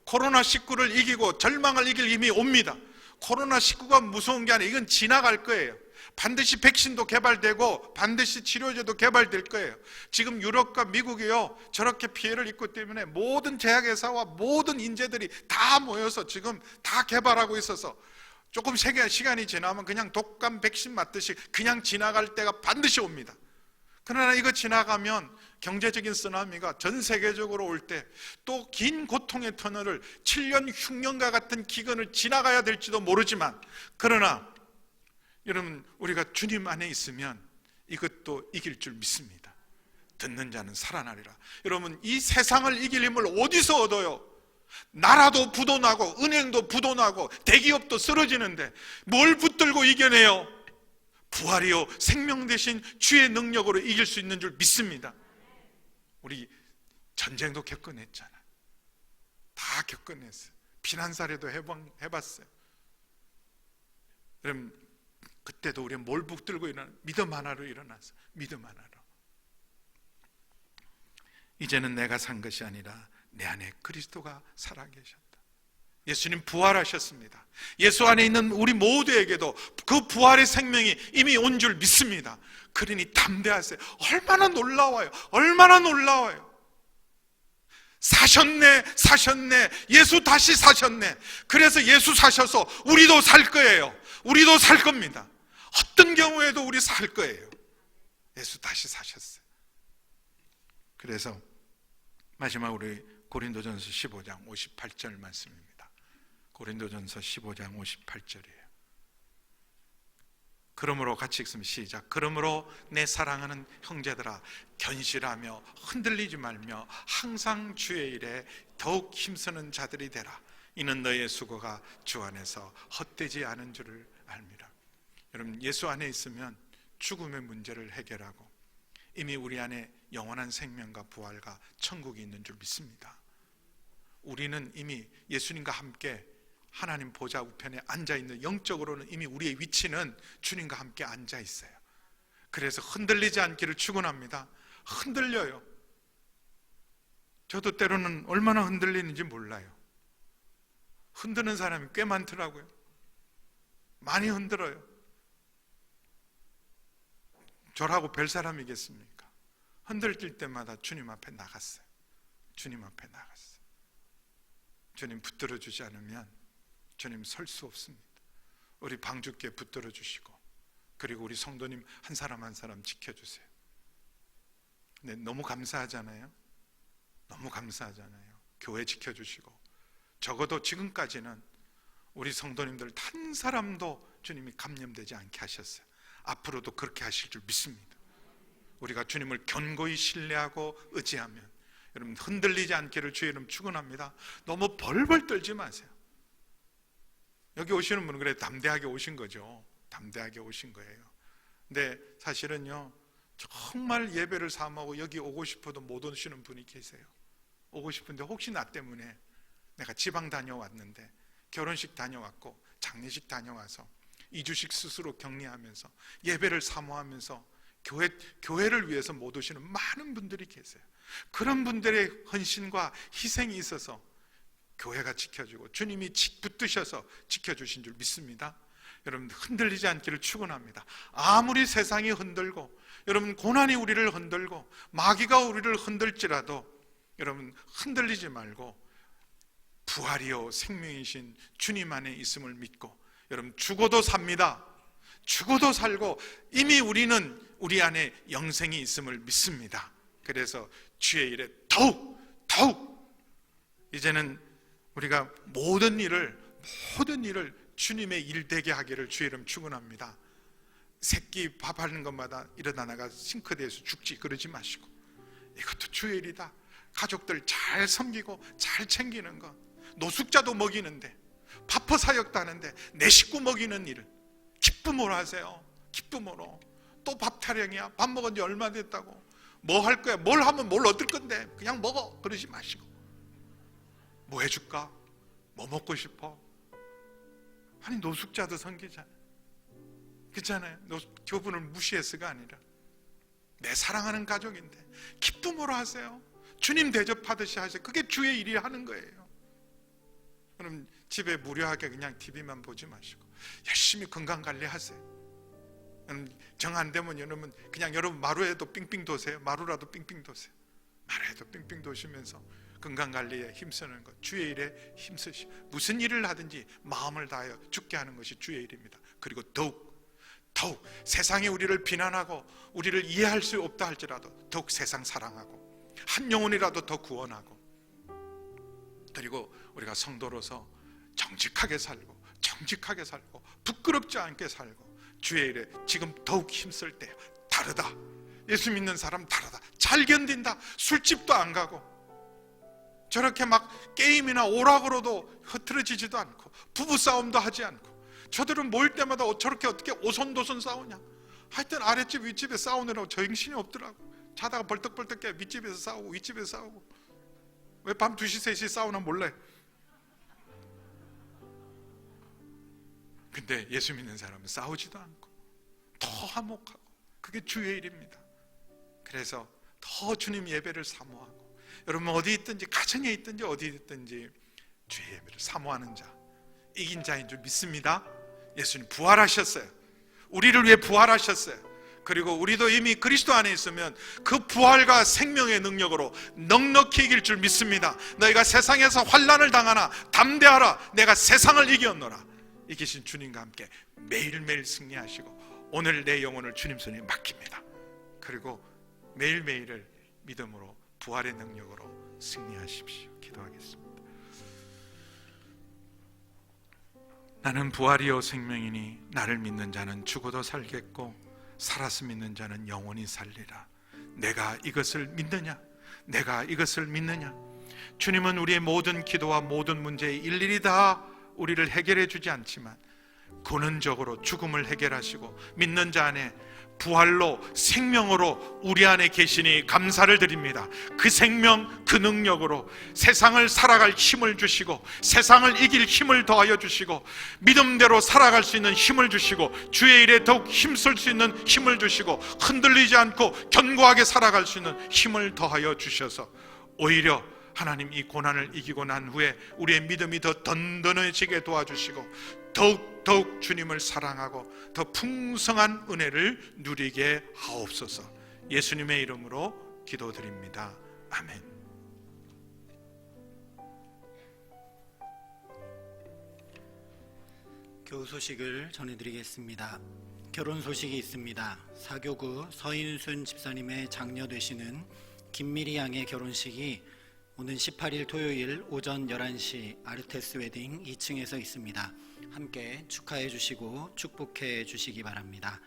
S6: 코로나19를 이기고 절망을 이길 힘이 옵니다. 코로나19가 무서운 게 아니라 이건 지나갈 거예요. 반드시 백신도 개발되고 반드시 치료제도 개발될 거예요. 지금 유럽과 미국이요 저렇게 피해를 입고 때문에 모든 제약회사와 모든 인재들이 다 모여서 지금 다 개발하고 있어서 조금 시간이 지나면 그냥 독감 백신 맞듯이 그냥 지나갈 때가 반드시 옵니다. 그러나 이거 지나가면 경제적인 쓰나미가 전 세계적으로 올 때 또 긴 고통의 터널을 7년 흉년과 같은 기근을 지나가야 될지도 모르지만, 그러나 여러분 우리가 주님 안에 있으면 이것도 이길 줄 믿습니다. 듣는 자는 살아나리라. 여러분, 이 세상을 이길 힘을 어디서 얻어요? 나라도 부도나고 은행도 부도나고 대기업도 쓰러지는데 뭘 붙들고 이겨내요? 부활이요 생명 대신 주의 능력으로 이길 수 있는 줄 믿습니다. 우리 전쟁도 겪어냈잖아요. 다 겪어냈어요. 피난 사례도 해봤어요. 여러분, 그때도 우리는 뭘 붙들고 일어나? 믿음 하나로 일어났어. 믿음 하나로. 이제는 내가 산 것이 아니라 내 안에 그리스도가 살아계셨다. 예수님 부활하셨습니다. 예수 안에 있는 우리 모두에게도 그 부활의 생명이 이미 온 줄 믿습니다. 그러니 담대하세요. 얼마나 놀라워요. 얼마나 놀라워요. 사셨네. 예수 다시 사셨네. 그래서 예수 사셔서 우리도 살 거예요. 우리도 살 겁니다. 어떤 경우에도 우리 살 거예요. 예수 다시 사셨어요. 그래서 마지막으로 우리 고린도전서 15장 58절 말씀입니다. 고린도전서 15장 58절이에요. 그러므로 같이 읽습니다. 시작. 그러므로 내 사랑하는 형제들아, 견실하며 흔들리지 말며 항상 주의 일에 더욱 힘쓰는 자들이 되라. 이는 너의 수고가 주 안에서 헛되지 않은 줄을 알미라. 여러분, 예수 안에 있으면 죽음의 문제를 해결하고 이미 우리 안에 영원한 생명과 부활과 천국이 있는 줄 믿습니다. 우리는 이미 예수님과 함께 하나님 보좌 우편에 앉아있는, 영적으로는 이미 우리의 위치는 주님과 함께 앉아있어요. 그래서 흔들리지 않기를 축원합니다. 흔들려요. 저도 때로는 얼마나 흔들리는지 몰라요. 흔드는 사람이 꽤 많더라고요. 많이 흔들어요. 저라고 별 사람이겠습니까? 흔들릴 때마다 주님 앞에 나갔어요. 주님 앞에 나갔어요. 주님 붙들어 주지 않으면 주님 설 수 없습니다. 우리 방주께 붙들어 주시고, 그리고 우리 성도님 한 사람 한 사람 지켜주세요. 네, 너무 감사하잖아요. 너무 감사하잖아요. 교회 지켜주시고, 적어도 지금까지는 우리 성도님들 한 사람도 주님이 감염되지 않게 하셨어요. 앞으로도 그렇게 하실 줄 믿습니다. 우리가 주님을 견고히 신뢰하고 의지하면 여러분 흔들리지 않기를 주의 이름 축원합니다. 너무 벌벌 떨지 마세요. 여기 오시는 분은 그래 담대하게 오신 거죠. 담대하게 오신 거예요. 근데 사실은요, 정말 예배를 사모하고 여기 오고 싶어도 못 오시는 분이 계세요. 오고 싶은데 혹시 나 때문에, 내가 지방 다녀왔는데, 결혼식 다녀왔고 장례식 다녀와서 2주씩 스스로 격리하면서 예배를 사모하면서 교회를 위해서 못 오시는 많은 분들이 계세요. 그런 분들의 헌신과 희생이 있어서 교회가 지켜주고 주님이 붙드셔서 지켜주신 줄 믿습니다. 여러분 흔들리지 않기를 축원합니다. 아무리 세상이 흔들고, 여러분 고난이 우리를 흔들고 마귀가 우리를 흔들지라도 여러분 흔들리지 말고 부활이요 생명이신 주님 안에 있음을 믿고, 여러분 죽어도 삽니다. 죽어도 살고 이미 우리는 우리 안에 영생이 있음을 믿습니다. 그래서 주의 일에 더욱 이제는 우리가 모든 일을 주님의 일 되게 하기를 주의 이름 축원합니다. 새끼 밥하는 것마다 일어나다가 싱크대에서 죽지 그러지 마시고, 이것도 주의 일이다. 가족들 잘 섬기고 잘 챙기는 것, 노숙자도 먹이는데, 바퍼 사역도 하는데 내 식구 먹이는 일을 기쁨으로 하세요. 기쁨으로. 또 밥 타령이야. 밥 먹은 지 얼마 됐다고. 뭐 할 거야? 뭘 하면 뭘 얻을 건데 그냥 먹어 그러지 마시고, 뭐 해줄까? 뭐 먹고 싶어? 아니 노숙자도 섬기잖아요. 그렇잖아요. 교분을 무시해서가 아니라 내 사랑하는 가족인데 기쁨으로 하세요. 주님 대접하듯이 하세요. 그게 주의 일이 하는 거예요. 그럼 집에 무료하게 그냥 TV만 보지 마시고 열심히 건강관리하세요. 정 안 되면 여러분 그냥 여러분 마루에도 삥삥 도세요. 마루라도 삥삥 도세요. 마루에도 삥삥 도시면서 건강관리에 힘쓰는 것, 주의 일에 힘쓰시. 무슨 일을 하든지 마음을 다하여 죽게 하는 것이 주의 일입니다. 그리고 더욱 세상이 우리를 비난하고 우리를 이해할 수 없다 할지라도 더욱 세상 사랑하고 한 영혼이라도 더 구원하고, 그리고 우리가 성도로서 정직하게 살고 부끄럽지 않게 살고 주의 일에 지금 더욱 힘쓸 때 다르다. 예수 믿는 사람 다르다. 잘 견딘다. 술집도 안 가고 저렇게 막 게임이나 오락으로도 흐트러지지도 않고 부부싸움도 하지 않고, 저들은 모일 때마다 저렇게 어떻게 오손도손 싸우냐. 하여튼 아랫집 윗집에 싸우느라고 정신이 없더라고. 자다가 벌떡벌떡 깨. 윗집에서 싸우고 윗집에서 싸우고. 왜 밤 2시 3시 싸우나 몰래. 근데 예수 믿는 사람은 싸우지도 않고 더 화목하고, 그게 주의 일입니다. 그래서 더 주님 예배를 사모하고, 여러분 어디 있든지 가정에 있든지 어디 있든지 주의 예배를 사모하는 자, 이긴 자인 줄 믿습니다. 예수님 부활하셨어요. 우리를 위해 부활하셨어요. 그리고 우리도 이미 그리스도 안에 있으면 그 부활과 생명의 능력으로 넉넉히 이길 줄 믿습니다. 너희가 세상에서 환난을 당하나 담대하라. 내가 세상을 이겼노라. 이기신 주님과 함께 매일매일 승리하시고 오늘 내 영혼을 주님 손에 맡깁니다. 그리고 매일매일을 믿음으로 부활의 능력으로 승리하십시오. 기도하겠습니다. 나는 부활이요 생명이니 나를 믿는 자는 죽어도 살겠고 살아서 믿는 자는 영원히 살리라. 내가 이것을 믿느냐? 내가 이것을 믿느냐? 주님은 우리의 모든 기도와 모든 문제에 일일이 다 우리를 해결해 주지 않지만 근원적으로 죽음을 해결하시고 믿는 자 안에 부활로 생명으로 우리 안에 계시니 감사를 드립니다. 그 생명, 그 능력으로 세상을 살아갈 힘을 주시고 세상을 이길 힘을 더하여 주시고 믿음대로 살아갈 수 있는 힘을 주시고 주의 일에 더욱 힘쓸 수 있는 힘을 주시고 흔들리지 않고 견고하게 살아갈 수 있는 힘을 더하여 주셔서 오히려 하나님 이 고난을 이기고 난 후에 우리의 믿음이 더 든든해지게 도와주시고 더욱 주님을 사랑하고 더 풍성한 은혜를 누리게 하옵소서. 예수님의 이름으로 기도드립니다. 아멘.
S3: 교우 소식을 전해드리겠습니다. 결혼 소식이 있습니다. 사교구 서인순 집사님의 장녀 되시는 김미리 양의 결혼식이 오는 18일 토요일 오전 11시 아르테스 웨딩 2층에서 있습니다. 함께 축하해 주시고 축복해 주시기 바랍니다.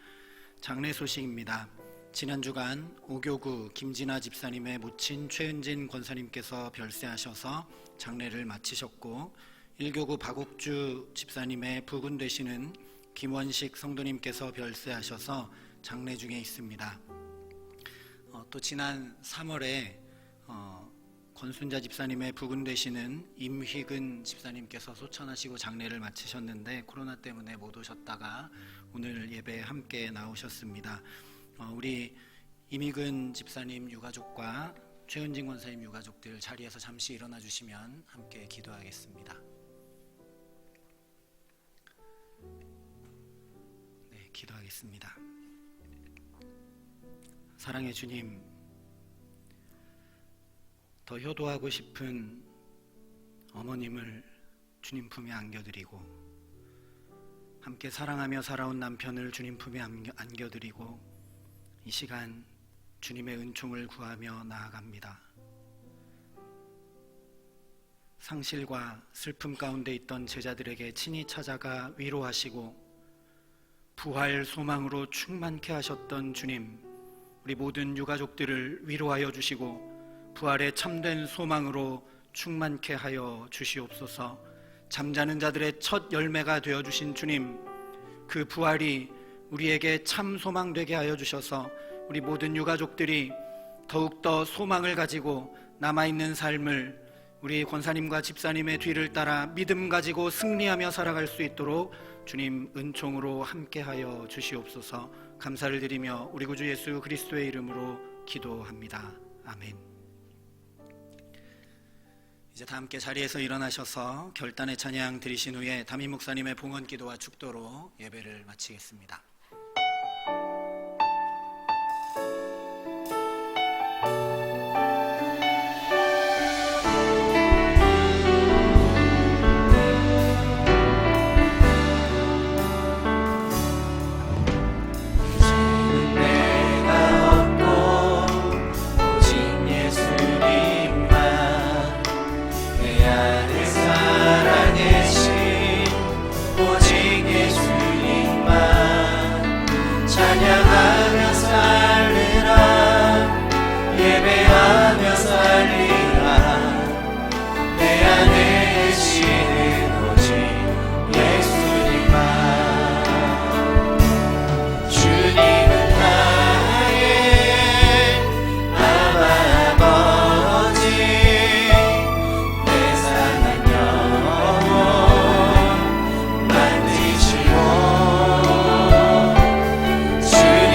S3: 장례 소식입니다. 지난 주간 오교구 김진아 집사님의 모친 최은진 권사님께서 별세하셔서 장례를 마치셨고, 1교구 박옥주 집사님의 부군 되시는 김원식 성도님께서 별세하셔서 장례 중에 있습니다. 또 지난 3월에 권순자 집사님의 부군 되시는 임휘근 집사님께서 소천하시고 장례를 마치셨는데 코로나 때문에 못 오셨다가 오늘 예배에 함께 나오셨습니다. 우리 임휘근 집사님 유가족과 최은진 권사님 유가족들 자리에서 잠시 일어나 주시면 함께 기도하겠습니다. 네, 기도하겠습니다. 사랑의 주님, 더 효도하고 싶은 어머님을 주님 품에 안겨드리고, 함께 사랑하며 살아온 남편을 주님 품에 안겨드리고, 이 시간 주님의 은총을 구하며 나아갑니다. 상실과 슬픔 가운데 있던 제자들에게 친히 찾아가 위로하시고 부활 소망으로 충만케 하셨던 주님, 우리 모든 유가족들을 위로하여 주시고 부활의 참된 소망으로 충만케 하여 주시옵소서. 잠자는 자들의 첫 열매가 되어주신 주님, 그 부활이 우리에게 참 소망 되게 하여 주셔서 우리 모든 유가족들이 더욱더 소망을 가지고 남아있는 삶을 우리 권사님과 집사님의 뒤를 따라 믿음 가지고 승리하며 살아갈 수 있도록 주님 은총으로 함께하여 주시옵소서. 감사를 드리며 우리 구주 예수 그리스도의 이름으로 기도합니다. 아멘. 이제 다 함께 자리에서 일어나셔서 결단의 찬양 드리신 후에 담임 목사님의 봉헌 기도와 축도로 예배를 마치겠습니다.
S7: 주님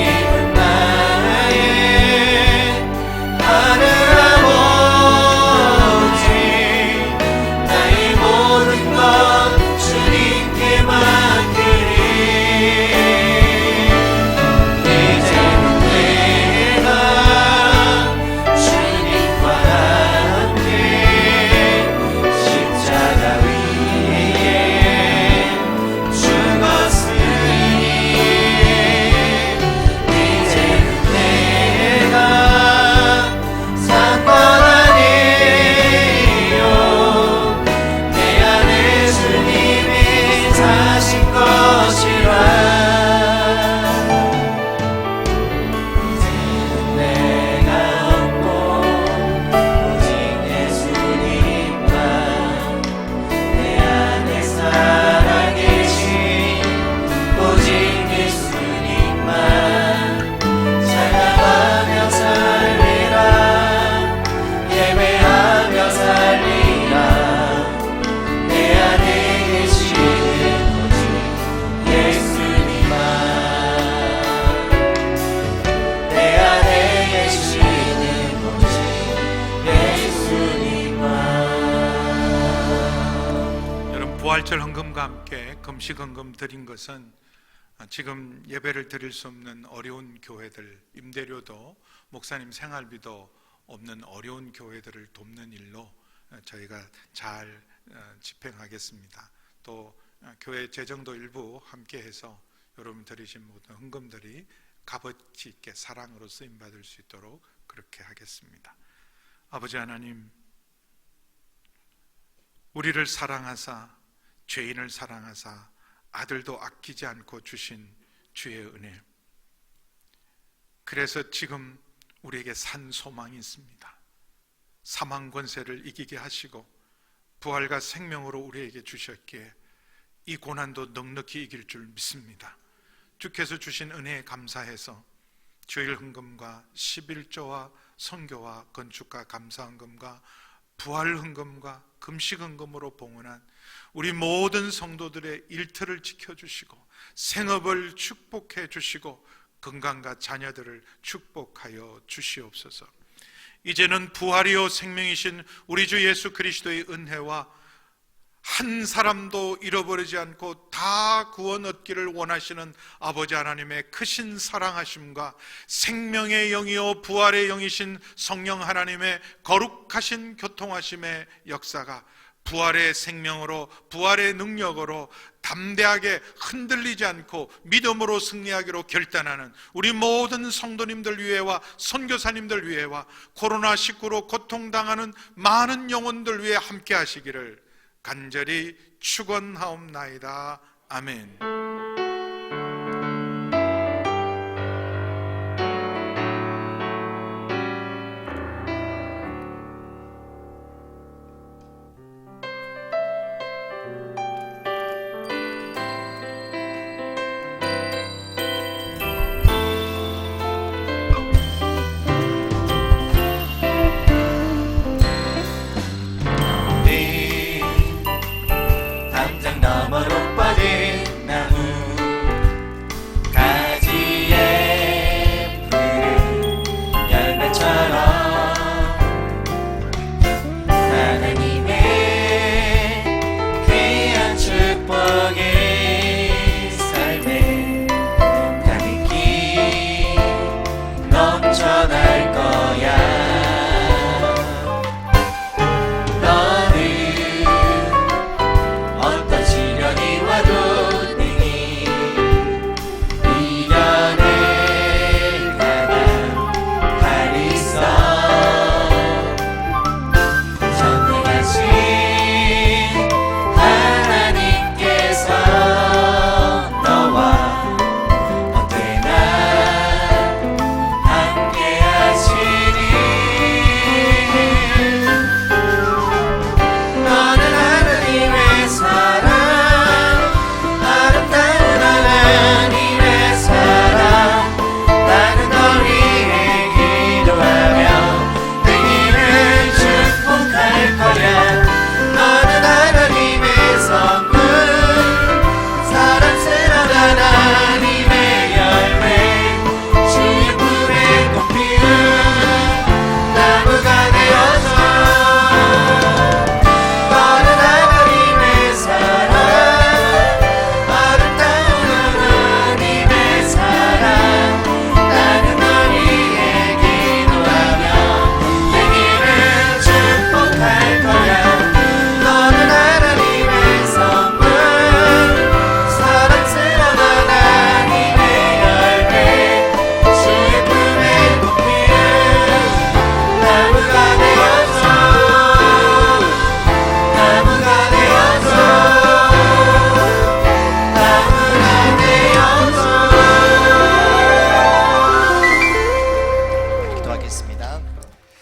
S6: 부활절 헌금과 함께 금식 헌금 드린 것은 지금 예배를 드릴 수 없는 어려운 교회들, 임대료도 목사님 생활비도 없는 어려운 교회들을 돕는 일로 저희가 잘 집행하겠습니다. 또 교회 재정도 일부 함께해서 여러분 드리신 모든 헌금들이 값어치 있게 사랑으로 쓰임 받을 수 있도록 그렇게 하겠습니다. 아버지 하나님, 우리를 사랑하사 죄인을 사랑하사 아들도 아끼지 않고 주신 주의 은혜, 그래서 지금 우리에게 산 소망이 있습니다. 사망 권세를 이기게 하시고 부활과 생명으로 우리에게 주셨기에 이 고난도 넉넉히 이길 줄 믿습니다. 주께서 주신 은혜에 감사해서 주일 헌금과 11조와 선교와 건축과 감사 헌금과 부활 헌금과 금식 헌금으로 봉헌한 우리 모든 성도들의 일터를 지켜주시고 생업을 축복해 주시고 건강과 자녀들을 축복하여 주시옵소서. 이제는 부활이요 생명이신 우리 주 예수 그리스도의 은혜와 한 사람도 잃어버리지 않고 다 구원 얻기를 원하시는 아버지 하나님의 크신 사랑하심과 생명의 영이요 부활의 영이신 성령 하나님의 거룩하신 교통하심의 역사가 부활의 생명으로 부활의 능력으로 담대하게 흔들리지 않고 믿음으로 승리하기로 결단하는 우리 모든 성도님들 위해와 선교사님들 위해와 코로나19로 고통당하는 많은 영혼들 위해 함께 하시기를 간절히 축원하옵나이다. 아멘.